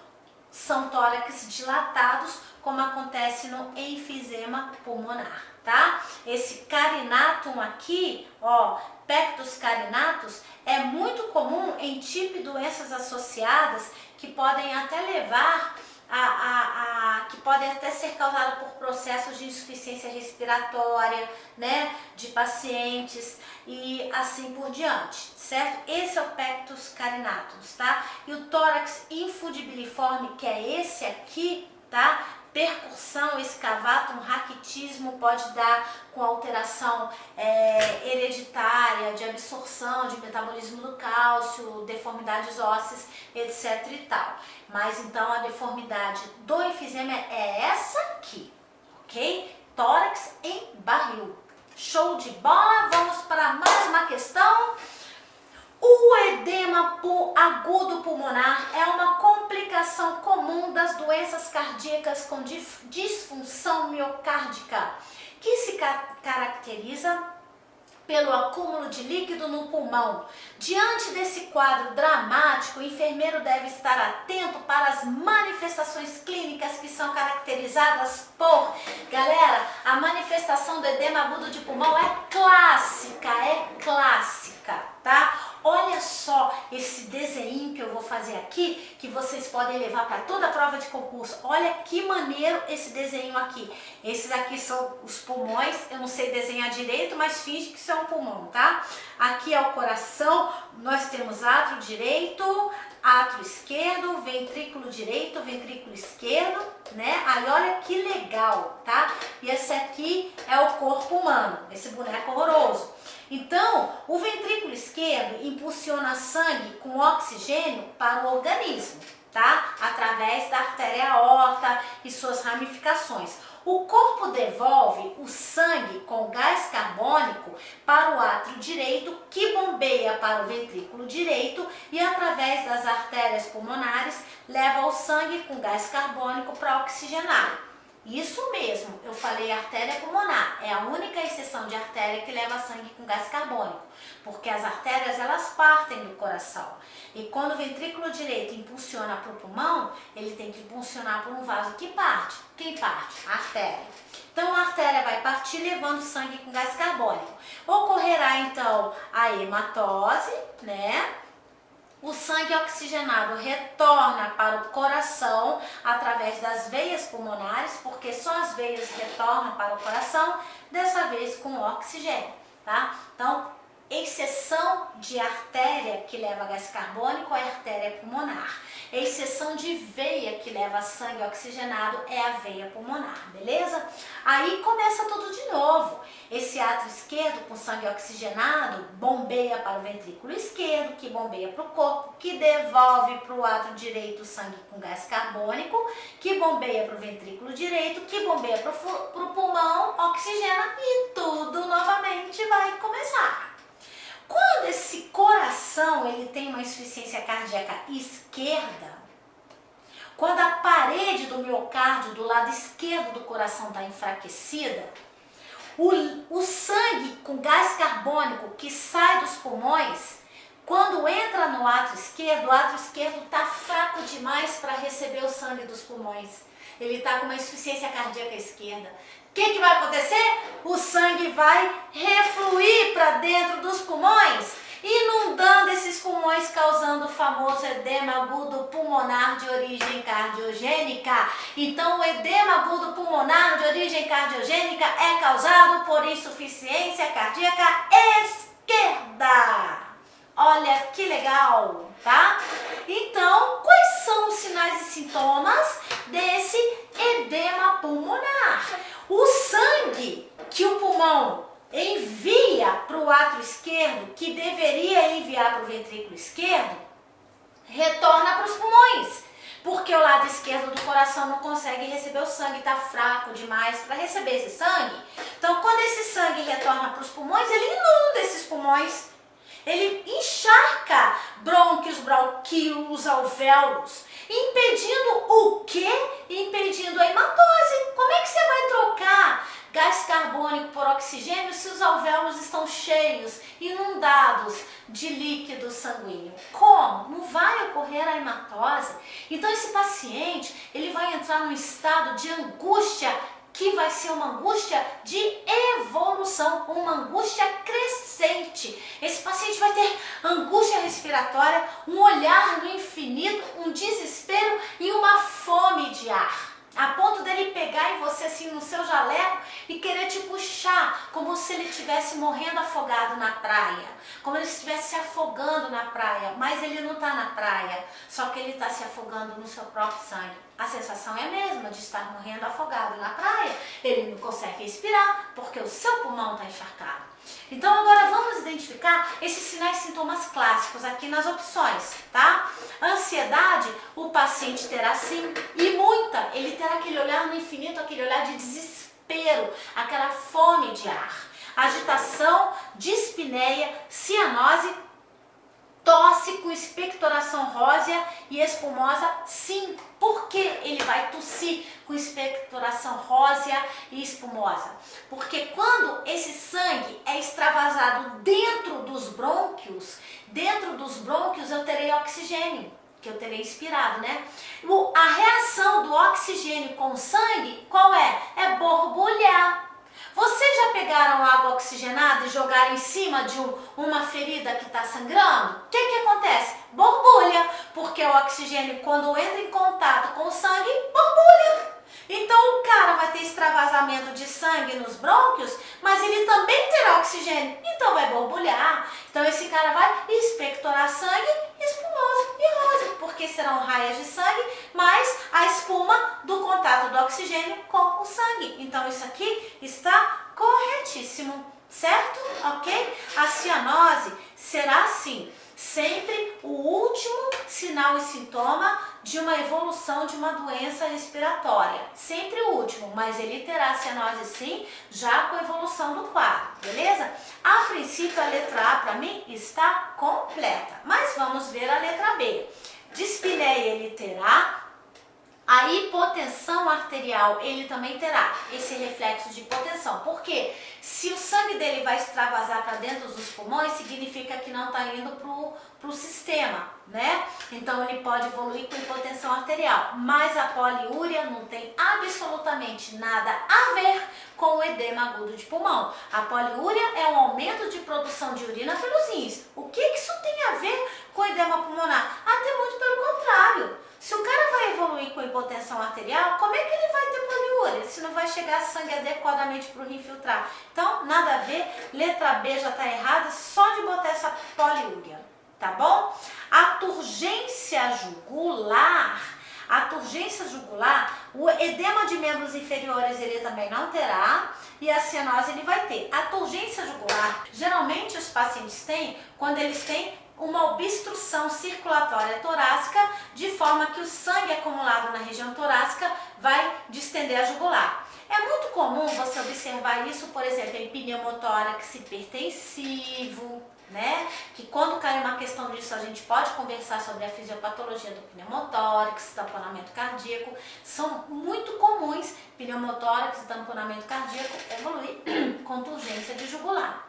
são tórax dilatados, como acontece no enfisema pulmonar, tá? Esse carinatum aqui, ó, pectus carinatus, é muito comum em tipo de doenças associadas que podem até levar que podem até ser causadas por processos de insuficiência respiratória, né, de pacientes e assim por diante, certo? Esse é o pectus carinatus, tá? E o tórax infundibiliforme, que é esse aqui, tá? percussão, escavatum, raquitismo, pode dar com alteração hereditária, de absorção, de metabolismo do cálcio, deformidades ósseas, etc e tal. Mas então a deformidade do enfisema é essa aqui, ok? Tórax em barril. Show de bola, vamos para mais uma questão. O edema agudo pulmonar é uma complicação comum das doenças cardíacas com disfunção miocárdica, que se caracteriza pelo acúmulo de líquido no pulmão. Diante desse quadro dramático, o enfermeiro deve estar atento para as manifestações clínicas que são caracterizadas por... Galera, a manifestação do edema agudo de pulmão é clássica, tá? Olha só esse desenho que eu vou fazer aqui, que vocês podem levar para toda a prova de concurso. Olha que maneiro esse desenho aqui. Esses aqui são os pulmões, eu não sei desenhar direito, mas finge que isso é um pulmão, tá? Aqui é o coração, nós temos átrio direito, átrio esquerdo, ventrículo direito, ventrículo esquerdo, né? Aí olha que legal, tá? E esse aqui é o corpo humano, esse boneco horroroso. Então, o ventrículo esquerdo impulsiona sangue com oxigênio para o organismo, tá? Através da artéria aorta e suas ramificações. O corpo devolve o sangue com gás carbônico para o átrio direito, que bombeia para o ventrículo direito e através das artérias pulmonares leva o sangue com gás carbônico para oxigenar. Isso mesmo, eu falei artéria pulmonar, é a única exceção de artéria que leva sangue com gás carbônico, porque as artérias elas partem do coração. E quando o ventrículo direito impulsiona para o pulmão, ele tem que impulsionar por um vaso que parte. Quem parte? A artéria. Então a artéria vai partir levando sangue com gás carbônico. Ocorrerá então a hematose, né? O sangue oxigenado retorna para o coração através das veias pulmonares, porque só as veias retornam para o coração, dessa vez com oxigênio, tá? Então, exceção de artéria que leva gás carbônico é a artéria pulmonar. A exceção de veia que leva sangue oxigenado é a veia pulmonar, beleza? Aí começa tudo de novo. Esse átrio esquerdo com sangue oxigenado bombeia para o ventrículo esquerdo, que bombeia para o corpo, que devolve para o átrio direito sangue com gás carbônico, que bombeia para o ventrículo direito, que bombeia para o pulmão, oxigena e tudo novamente vai começar. Quando esse coração ele tem uma insuficiência cardíaca esquerda, quando a parede do miocárdio do lado esquerdo do coração está enfraquecida, o sangue com gás carbônico que sai dos pulmões, quando entra no átrio esquerdo, o átrio esquerdo está fraco demais para receber o sangue dos pulmões. Ele está com uma insuficiência cardíaca esquerda. O que vai acontecer? O sangue vai refluir para dentro dos pulmões, inundando esses pulmões, causando o famoso edema agudo pulmonar de origem cardiogênica. Então, o edema agudo pulmonar de origem cardiogênica é causado por insuficiência cardíaca esquerda. Olha que legal, tá? Então, quais são os sinais e sintomas desse edema pulmonar? O sangue que o pulmão envia para o átrio esquerdo, que deveria enviar para o ventrículo esquerdo, retorna para os pulmões, porque o lado esquerdo do coração não consegue receber o sangue, está fraco demais para receber esse sangue. Então, quando esse sangue retorna para os pulmões, ele inunda esses pulmões. Ele encharca brônquios, bronquíolos, alvéolos, impedindo o quê? Impedindo a hematose. Como é que você vai trocar gás carbônico por oxigênio se os alvéolos estão cheios, inundados de líquido sanguíneo? Como? Não vai ocorrer a hematose. Então esse paciente ele vai entrar num estado de angústia, que vai ser uma angústia de evolução, uma angústia crescente. Esse paciente vai ter angústia respiratória, um olhar no infinito, um desespero e uma fome de ar. A ponto dele pegar em você assim no seu jaleco e querer te puxar, como se ele estivesse morrendo afogado na praia, como ele estivesse se afogando na praia, mas ele não está na praia, só que ele está se afogando no seu próprio sangue. A sensação é a mesma de estar morrendo afogado na praia, ele não consegue respirar porque o seu pulmão está encharcado. Então agora vamos identificar esses sinais e sintomas clássicos aqui nas opções, tá? Ansiedade, o paciente terá sim, e muita, ele terá aquele olhar no infinito, aquele olhar de desespero, aquela fome de ar. Agitação, dispneia, cianose, tosse com expectoração rósea e espumosa, sim. Por que ele vai tossir com expectoração rósea e espumosa? Porque quando esse sangue é extravasado dentro dos brônquios eu terei oxigênio, que eu terei inspirado, né? A reação do oxigênio com o sangue, qual é? É borbulhar. Vocês já pegaram água oxigenada e jogaram em cima de uma ferida que está sangrando? O que acontece? Borbulha, porque o oxigênio, quando entra em contato com o sangue, borbulha. Então o cara vai ter extravasamento de sangue nos brônquios, mas ele também terá oxigênio, então vai borbulhar. Então esse cara vai expectorar sangue espumoso e rosa, porque serão raias de sangue, mais a espuma do contato do oxigênio com o sangue. Então isso aqui está corretíssimo, certo? Ok? A cianose será assim, sempre o último sinal e sintoma de uma evolução de uma doença respiratória. Sempre o último, mas ele terá cianose sim, já com a evolução do quadro, beleza? A princípio a letra A para mim está completa, mas vamos ver a letra B. Dispneia ele terá. A hipotensão arterial, ele também terá esse reflexo de hipotensão. Por quê? Se o sangue dele vai extravasar para dentro dos pulmões, significa que não está indo para o sistema, né? Então ele pode evoluir com hipotensão arterial. Mas a poliúria não tem absolutamente nada a ver com o edema agudo de pulmão. A poliúria é um aumento de produção de urina pelos rins. O que isso tem a ver com edema pulmonar? Até muito pelo contrário. Se o cara vai evoluir com hipotensão arterial, como é que ele vai ter poliúria? Se não vai chegar sangue adequadamente para o rim filtrar. Então, nada a ver, letra B já está errada, só de botar essa poliúria, tá bom? A turgência jugular, o edema de membros inferiores ele também não terá, e a cianose ele vai ter. A turgência jugular, geralmente os pacientes têm quando eles têm uma obstrução circulatória torácica, de forma que o sangue acumulado na região torácica vai distender a jugular. É muito comum você observar isso, por exemplo, em pneumotórax hipertensivo, né? Que quando cai uma questão disso, a gente pode conversar sobre a fisiopatologia do pneumotórax, tamponamento cardíaco. São muito comuns pneumotórax e tamponamento cardíaco evoluir com turgência de jugular.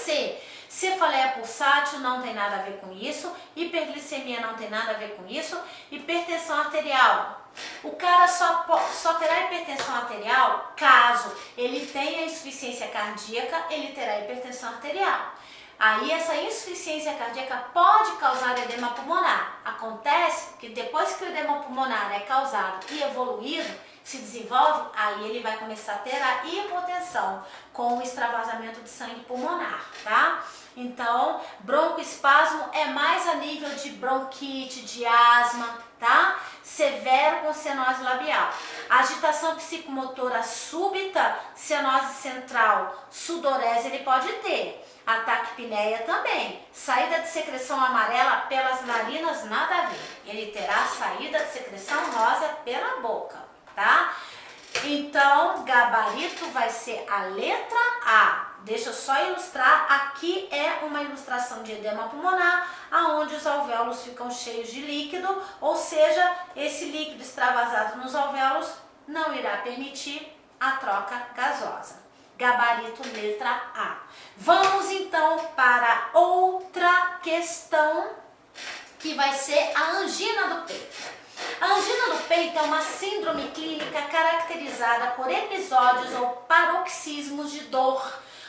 C. Cefaleia pulsátil não tem nada a ver com isso, hiperglicemia não tem nada a ver com isso, hipertensão arterial. O cara só terá hipertensão arterial caso ele tenha insuficiência cardíaca, ele terá hipertensão arterial. Aí essa insuficiência cardíaca pode causar edema pulmonar. Acontece que depois que o edema pulmonar é causado e evoluído, se desenvolve, aí ele vai começar a ter a hipotensão com o extravasamento de sangue pulmonar, tá? Então, broncoespasmo é mais a nível de bronquite, de asma, tá? Severo com cianose labial. Agitação psicomotora súbita, cianose central, sudorese ele pode ter. Ataque-pneia também. Saída de secreção amarela pelas narinas, nada a ver. Ele terá saída de secreção rosa pela boca, tá? Então, gabarito vai ser a letra A. Deixa eu só ilustrar. Aqui é uma ilustração de edema pulmonar, aonde os alvéolos ficam cheios de líquido, ou seja, esse líquido extravasado nos alvéolos não irá permitir a troca gasosa. Gabarito letra A. Vamos então para outra questão, que vai ser a angina do peito. A angina do peito é uma síndrome clínica caracterizada por episódios ou paroxismos de dor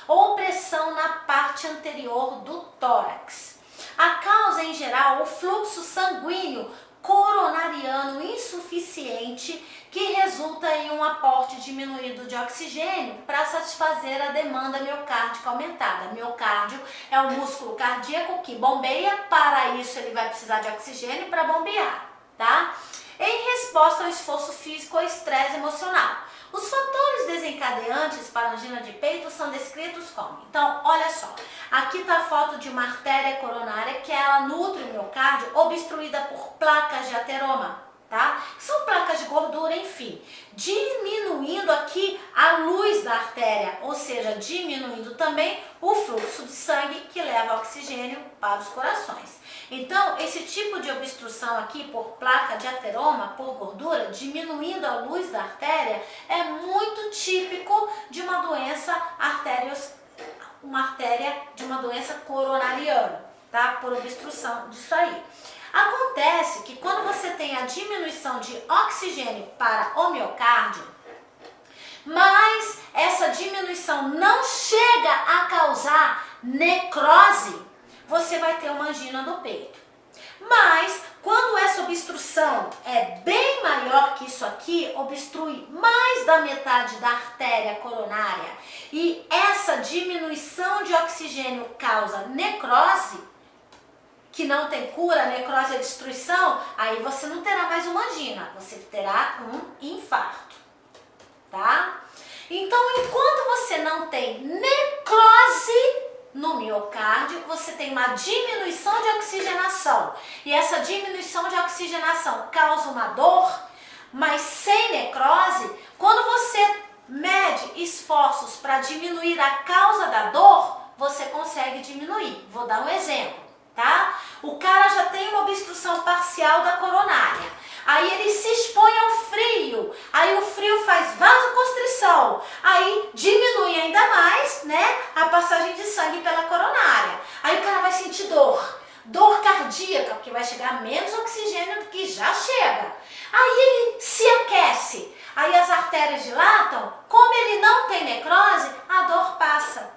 ou pressão na parte anterior do tórax. A causa, em geral, o fluxo sanguíneo coronariano insuficiente que resulta em um aporte diminuído de oxigênio para satisfazer a demanda miocárdica aumentada. Miocárdio é o músculo cardíaco que bombeia, para isso ele vai precisar de oxigênio para bombear, tá? Em resposta ao esforço físico ou estresse emocional. Os fatores desencadeantes para a angina de peito são descritos como? Então, olha só, aqui está a foto de uma artéria coronária que ela nutre o miocárdio obstruída por placas de ateroma, tá? São placas de gordura, enfim, diminuindo aqui a luz da artéria, ou seja, diminuindo também o fluxo de sangue que leva oxigênio para os corações. Então, esse tipo de obstrução aqui por placa de ateroma, por gordura, diminuindo a luz da artéria, é muito típico de uma doença de uma doença coronariana, tá? Por obstrução disso aí. Acontece que quando você tem a diminuição de oxigênio para o miocárdio, mas essa diminuição não chega a causar necrose, você vai ter uma angina do peito. Mas quando essa obstrução é bem maior que isso aqui, obstrui mais da metade da artéria coronária, e essa diminuição de oxigênio causa necrose, que não tem cura, necrose é destruição, aí você não terá mais uma angina, você terá um infarto, tá? Então, enquanto você não tem necrose no miocárdio, você tem uma diminuição de oxigenação, e essa diminuição de oxigenação causa uma dor, mas sem necrose. Quando você mede esforços para diminuir a causa da dor, você consegue diminuir. Vou dar um exemplo, tá? O cara já tem uma obstrução parcial da coronária, aí ele se expõe ao frio, aí o frio faz vasoconstrição, aí diminui ainda mais, né, a passagem de sangue pela coronária, aí o cara vai sentir dor cardíaca, porque vai chegar menos oxigênio do que já chega, aí ele se aquece, aí as artérias dilatam, como ele não tem necrose, a dor passa.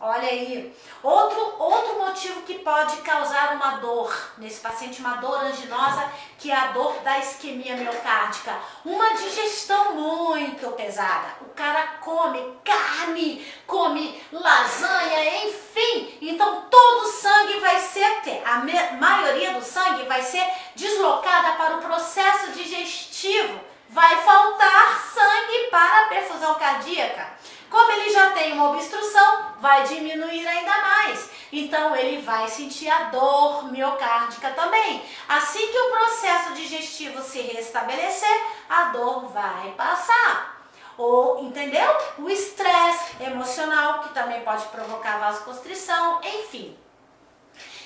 Olha aí, outro motivo que pode causar uma dor nesse paciente, uma dor anginosa, que é a dor da isquemia miocárdica, uma digestão muito pesada. O cara come carne, come lasanha, enfim, então todo o sangue vai ser, a maioria do sangue vai ser deslocada para o processo digestivo, vai faltar sangue para a perfusão cardíaca. Como ele já tem uma obstrução, vai diminuir ainda mais. Então, ele vai sentir a dor miocárdica também. Assim que o processo digestivo se restabelecer, a dor vai passar. Ou, entendeu? O estresse emocional, que também pode provocar vasoconstrição, enfim.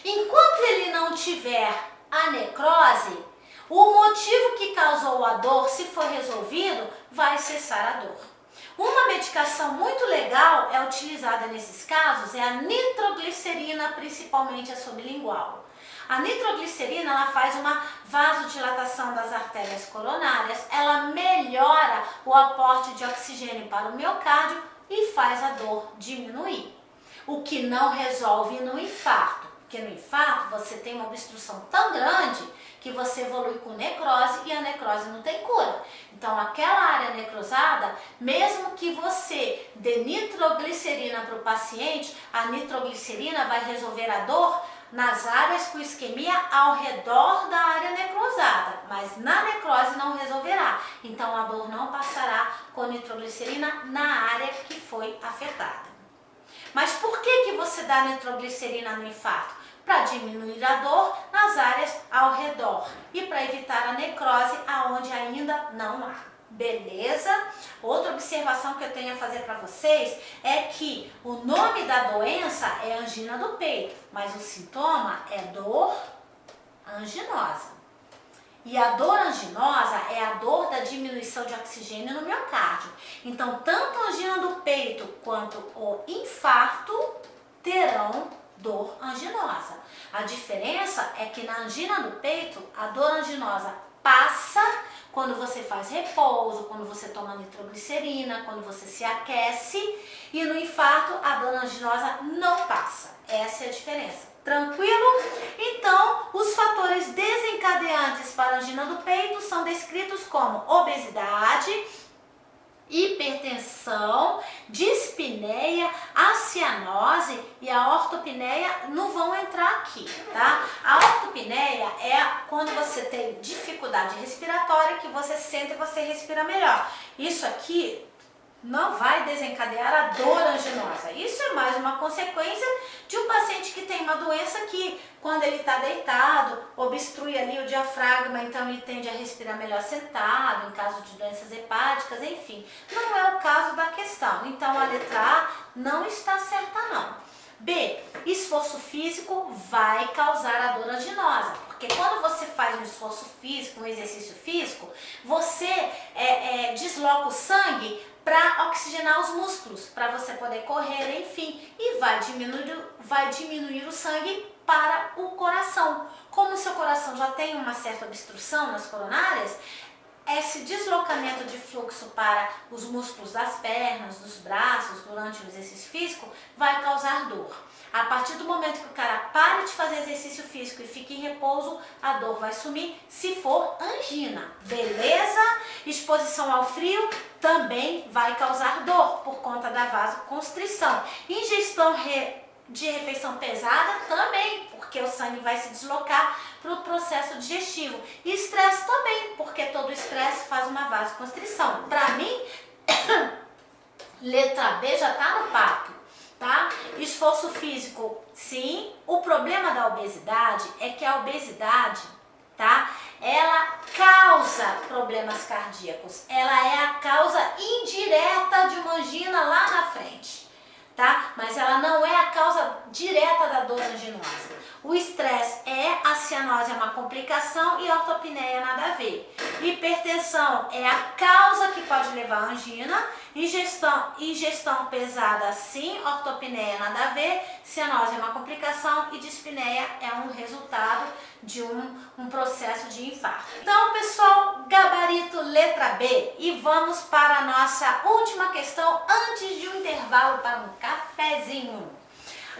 Enquanto ele não tiver a necrose, o motivo que causou a dor, se for resolvido, vai cessar a dor. Uma medicação muito legal é utilizada nesses casos é a nitroglicerina, principalmente a sublingual. A nitroglicerina ela faz uma vasodilatação das artérias coronárias, ela melhora o aporte de oxigênio para o miocárdio e faz a dor diminuir. O que não resolve no infarto, porque no infarto você tem uma obstrução tão grande que você evolui com necrose e a necrose não tem cura. Então aquela área necrosada, mesmo que você dê nitroglicerina para o paciente, a nitroglicerina vai resolver a dor nas áreas com isquemia ao redor da área necrosada, mas na necrose não resolverá. Então a dor não passará com nitroglicerina na área que foi afetada. Mas por que você dá nitroglicerina no infarto? Para diminuir a dor nas áreas ao redor e para evitar a necrose aonde ainda não há. Beleza? Outra observação que eu tenho a fazer para vocês é que o nome da doença é angina do peito, mas o sintoma é dor anginosa. E a dor anginosa é a dor da diminuição de oxigênio no miocárdio. Então, tanto a angina do peito quanto o infarto terão dor anginosa. A diferença é que na angina do peito, a dor anginosa passa quando você faz repouso, quando você toma nitroglicerina, quando você se aquece, e no infarto a dor anginosa não passa. Essa é a diferença. Tranquilo? Então, os fatores desencadeantes para angina do peito são descritos como obesidade, hipertensão, dispneia, a cianose e a ortopneia não vão entrar aqui, tá? A ortopneia é quando você tem dificuldade respiratória, que você sente e você respira melhor. Isso aqui não vai desencadear a dor anginosa. Isso é mais uma consequência de um paciente que tem uma doença que, quando ele está deitado, obstrui ali o diafragma, então ele tende a respirar melhor sentado, em caso de doenças hepáticas, enfim. Não é o caso da questão. Então a letra A não está certa não. B, esforço físico vai causar a dor anginosa, porque quando você faz um esforço físico, um exercício físico, você desloca o sangue para oxigenar os músculos, para você poder correr, enfim, e vai diminuir o sangue para o coração. Como o seu coração já tem uma certa obstrução nas coronárias, esse deslocamento de fluxo para os músculos das pernas, dos braços, durante o exercício físico, vai causar dor. A partir do momento que o cara para de fazer exercício físico e fica em repouso, a dor vai sumir se for angina. Beleza? Exposição ao frio também vai causar dor por conta da vasoconstrição. Ingestão de refeição pesada também, porque o sangue vai se deslocar para o processo digestivo. E estresse também, porque todo estresse faz uma vasoconstrição. Para mim, letra B já está no papo. Tá? Esforço físico, sim. O problema da obesidade é que a obesidade, tá? Ela causa problemas cardíacos. Ela é a causa indireta de uma angina lá na frente, tá? Mas ela não é a causa direta da dor anginosa. O estresse a cianose é uma complicação e a ortopneia nada a ver. Hipertensão é a causa que pode levar a angina. Ingestão pesada sim, ortopneia nada a ver, cianose é uma complicação e dispneia é um resultado de um processo de infarto. Então, pessoal, gabarito letra B e vamos para a nossa última questão antes de um intervalo para um cafezinho.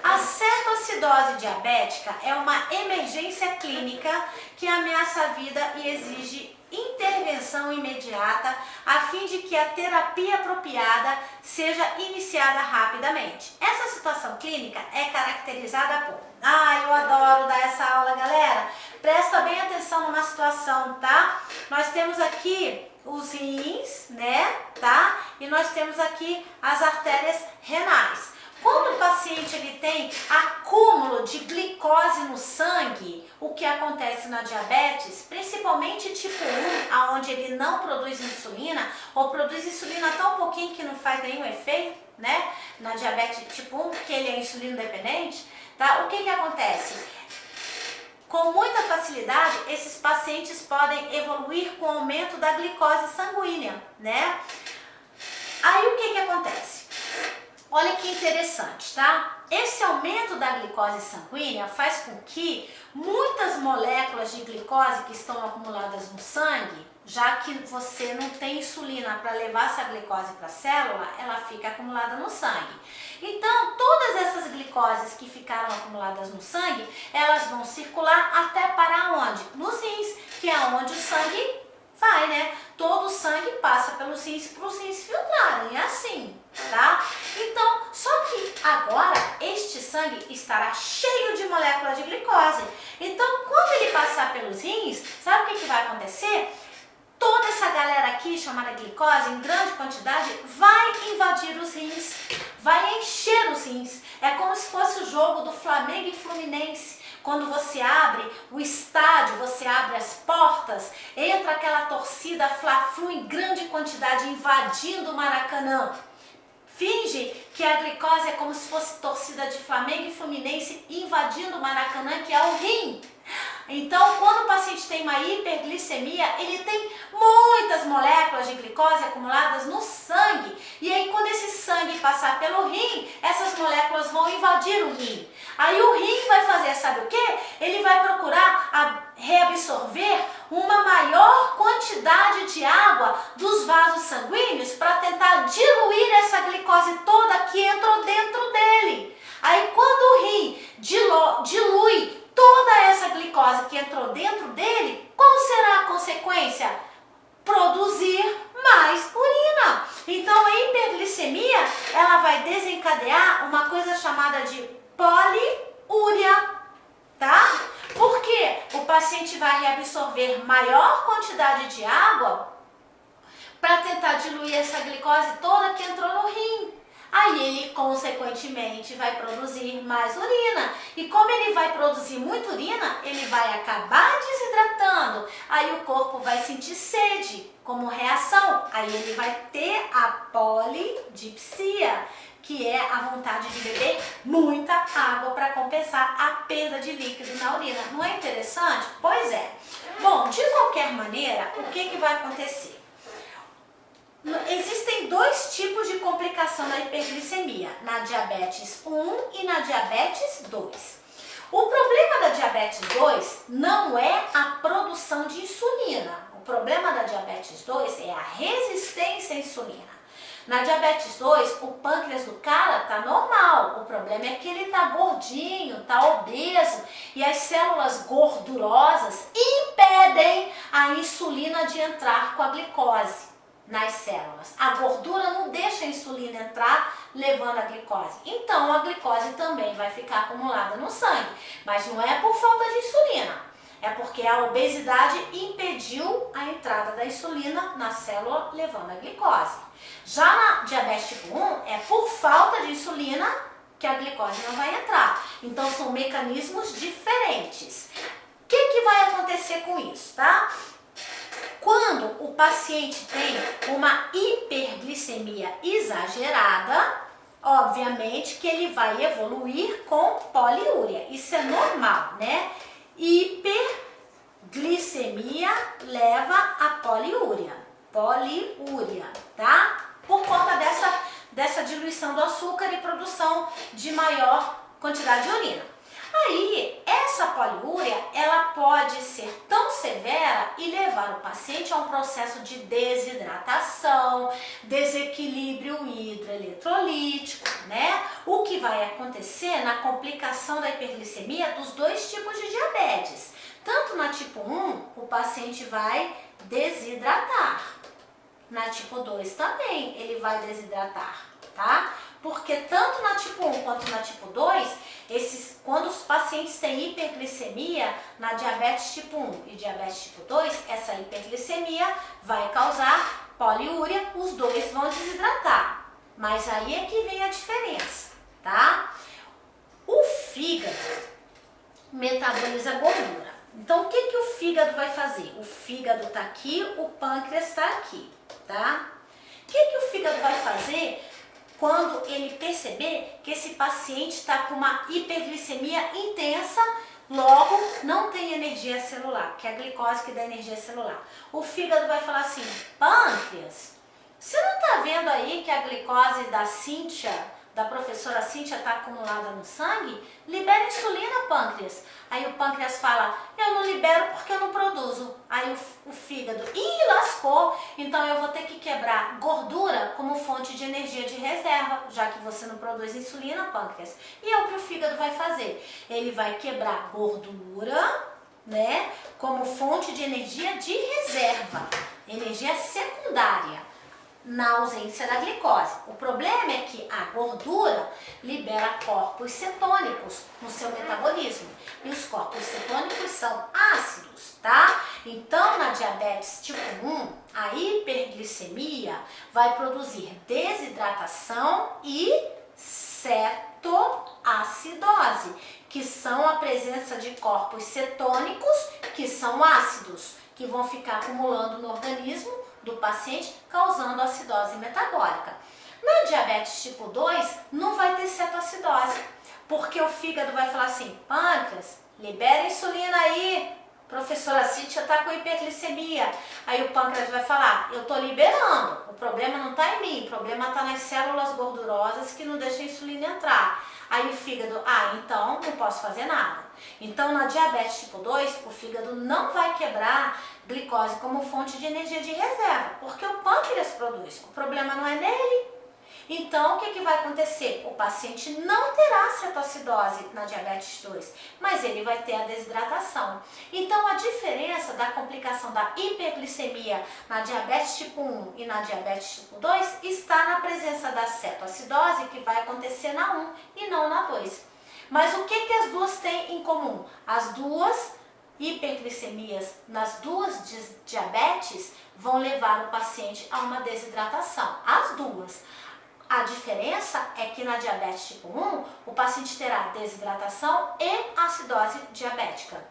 A cetoacidose diabética é uma emergência clínica que ameaça a vida e exige intervenção imediata a fim de que a terapia apropriada seja iniciada rapidamente. Essa situação clínica é caracterizada por... eu adoro dar essa aula, galera. Presta bem atenção numa situação, tá? Nós temos aqui os rins, né, tá? E nós temos aqui as artérias renais. Quando o paciente ele tem acúmulo de glicose no sangue, o que acontece na diabetes, principalmente tipo 1, onde ele não produz insulina, ou produz insulina tão pouquinho que não faz nenhum efeito, né? Na diabetes tipo 1, que ele é insulino dependente, tá? O que acontece? Com muita facilidade, esses pacientes podem evoluir com o aumento da glicose sanguínea, né? Aí o que acontece? Olha que interessante, tá? Esse aumento da glicose sanguínea faz com que muitas moléculas de glicose que estão acumuladas no sangue, já que você não tem insulina para levar essa glicose para a célula, ela fica acumulada no sangue. Então, todas essas glicoses que ficaram acumuladas no sangue, elas vão circular até para onde? Nos rins, que é onde o sangue vai, né? Todo o sangue passa pelos rins para os rins filtrarem, é assim, tá? Então, só que agora este sangue estará cheio de moléculas de glicose. Então, quando ele passar pelos rins, sabe o que vai acontecer? Toda essa galera aqui, chamada glicose, em grande quantidade, vai invadir os rins, vai encher os rins. É como se fosse o jogo do Flamengo e Fluminense. Quando você abre o estádio, você abre as portas, entra aquela torcida Fla-Flu em grande quantidade invadindo o Maracanã. Finge que a glicose é como se fosse torcida de Flamengo e Fluminense invadindo o Maracanã, que é o rim. Então, quando o paciente tem uma hiperglicemia, ele tem muitas moléculas de glicose acumuladas no sangue. E aí, quando esse sangue passar pelo rim, essas moléculas vão invadir o rim. Aí o rim vai fazer, sabe o quê? Ele vai procurar reabsorver uma maior quantidade de água dos vasos sanguíneos para tentar diluir essa glicose toda que entrou dentro dele. Aí, quando o rim dilui toda essa glicose que entrou dentro dele, qual será a consequência? consequência? Produzir mais urina. Então a hiperglicemia, ela vai desencadear uma coisa chamada de poliúria, tá? Porque o paciente vai reabsorver maior quantidade de água para tentar diluir essa glicose toda que entrou no rim. Aí ele, consequentemente, vai produzir mais urina. E como ele vai produzir muita urina, ele vai acabar desidratando. Aí o corpo vai sentir sede como reação. Aí ele vai ter a polidipsia, que é a vontade de beber muita água para compensar a perda de líquido na urina. Não é interessante? Pois é. Bom, de qualquer maneira, o que vai acontecer? Existem dois tipos de complicação da hiperglicemia, na diabetes 1 e na diabetes 2. O problema da diabetes 2 não é a produção de insulina. O problema da diabetes 2 é a resistência à insulina. Na diabetes 2, o pâncreas do cara tá normal. O problema é que ele tá gordinho, tá obeso e as células gordurosas impedem a insulina de entrar com a glicose nas células. A gordura não deixa a insulina entrar, levando a glicose. Então, a glicose também vai ficar acumulada no sangue. Mas não é por falta de insulina. É porque a obesidade impediu a entrada da insulina na célula, levando a glicose. Já na diabetes tipo 1, é por falta de insulina que a glicose não vai entrar. Então, são mecanismos diferentes. O que vai acontecer com isso, tá? Quando o paciente tem uma hiperglicemia exagerada, obviamente que ele vai evoluir com poliúria. Isso é normal, né? Hiperglicemia leva a poliúria. Poliúria, tá? Por conta dessa diluição do açúcar e produção de maior quantidade de urina. Aí, essa poliúria, ela pode ser tão severa e levar o paciente a um processo de desidratação, desequilíbrio hidroeletrolítico, né? O que vai acontecer na complicação da hiperglicemia dos dois tipos de diabetes. Tanto na tipo 1, o paciente vai desidratar. Na tipo 2 também, ele vai desidratar, tá? Porque tanto na tipo 1 quanto na tipo 2, quando os pacientes têm hiperglicemia, na diabetes tipo 1 e diabetes tipo 2, essa hiperglicemia vai causar poliúria, os dois vão desidratar. Mas aí é que vem a diferença, tá? O fígado metaboliza gordura. Então, o que o fígado vai fazer? O fígado está aqui, o pâncreas está aqui, tá? O que o fígado vai fazer quando ele perceber que esse paciente está com uma hiperglicemia intensa, logo não tem energia celular, que é a glicose que dá energia celular? O fígado vai falar assim: pâncreas, você não está vendo aí que a glicose da Cíntia, da professora Cíntia, está acumulada no sangue? Libera insulina, pâncreas. Aí o pâncreas fala: eu não libero porque eu não produzo. Aí o fígado: ih, lascou, então eu vou ter que quebrar gordura como fonte de energia de reserva, já que você não produz insulina, pâncreas. E é o que o fígado vai fazer. Ele vai quebrar gordura, né, como fonte de energia de reserva, energia secundária, na ausência da glicose. O problema é que a gordura libera corpos cetônicos no seu metabolismo. E os corpos cetônicos são ácidos, tá? Então, na diabetes tipo 1, a hiperglicemia vai produzir desidratação e cetoacidose, que são a presença de corpos cetônicos, que são ácidos, que vão ficar acumulando no organismo do paciente, causando acidose metabólica. Na diabetes tipo 2, não vai ter cetoacidose, porque o fígado vai falar assim: pâncreas, libera insulina aí, professora Cíntia está com hiperglicemia. Aí o pâncreas vai falar: eu estou liberando, o problema não está em mim, o problema está nas células gordurosas que não deixam a insulina entrar. Aí o fígado: então não posso fazer nada. Então, na diabetes tipo 2, o fígado não vai quebrar glicose como fonte de energia de reserva, porque o pâncreas produz. O problema não é nele. Então, o que vai acontecer? O paciente não terá cetoacidose na diabetes 2, mas ele vai ter a desidratação. Então, a diferença da complicação da hiperglicemia na diabetes tipo 1 e na diabetes tipo 2 está na presença da cetoacidose, que vai acontecer na 1 e não na 2. Mas o que as duas têm em comum? As duas hiperglicemias nas duas diabetes vão levar o paciente a uma desidratação. As duas. A diferença é que na diabetes tipo 1, o paciente terá desidratação e acidose diabética.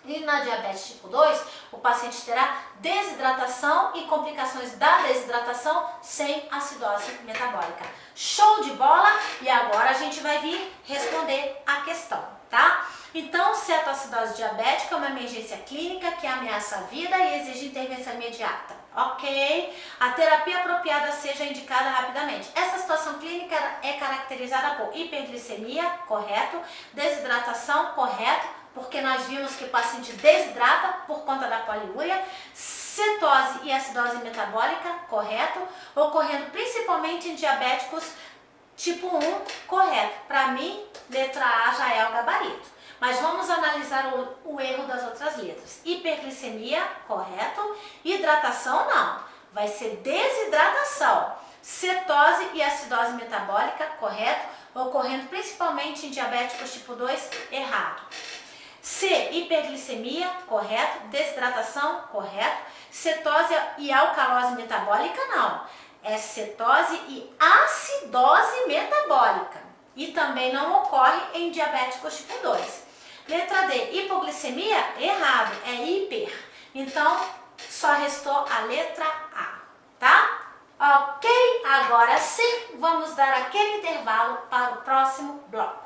E na diabetes tipo 2, o paciente terá desidratação e complicações da desidratação sem acidose metabólica. Show de bola? E agora a gente vai vir responder a questão, tá? Então, cetoacidose diabética é uma emergência clínica que ameaça a vida e exige intervenção imediata. Ok? A terapia apropriada seja indicada rapidamente. Essa situação clínica é caracterizada por hiperglicemia, correto? Desidratação, correto? Porque nós vimos que o paciente desidrata por conta da poliúria. Cetose e acidose metabólica, correto? Ocorrendo principalmente em diabéticos tipo 1, correto? Para mim, letra A já é o gabarito. Mas vamos analisar o erro das outras letras. Hiperglicemia, correto. Hidratação, não. Vai ser desidratação. Cetose e acidose metabólica, correto. Ocorrendo principalmente em diabéticos tipo 2, errado. C, hiperglicemia, correto. Desidratação, correto. Cetose e alcalose metabólica, não. É cetose e acidose metabólica. E também não ocorre em diabéticos tipo 2. Letra D, hipoglicemia, errado, é hiper. Então, só restou a letra A, tá? Ok, agora sim, vamos dar aquele intervalo para o próximo bloco.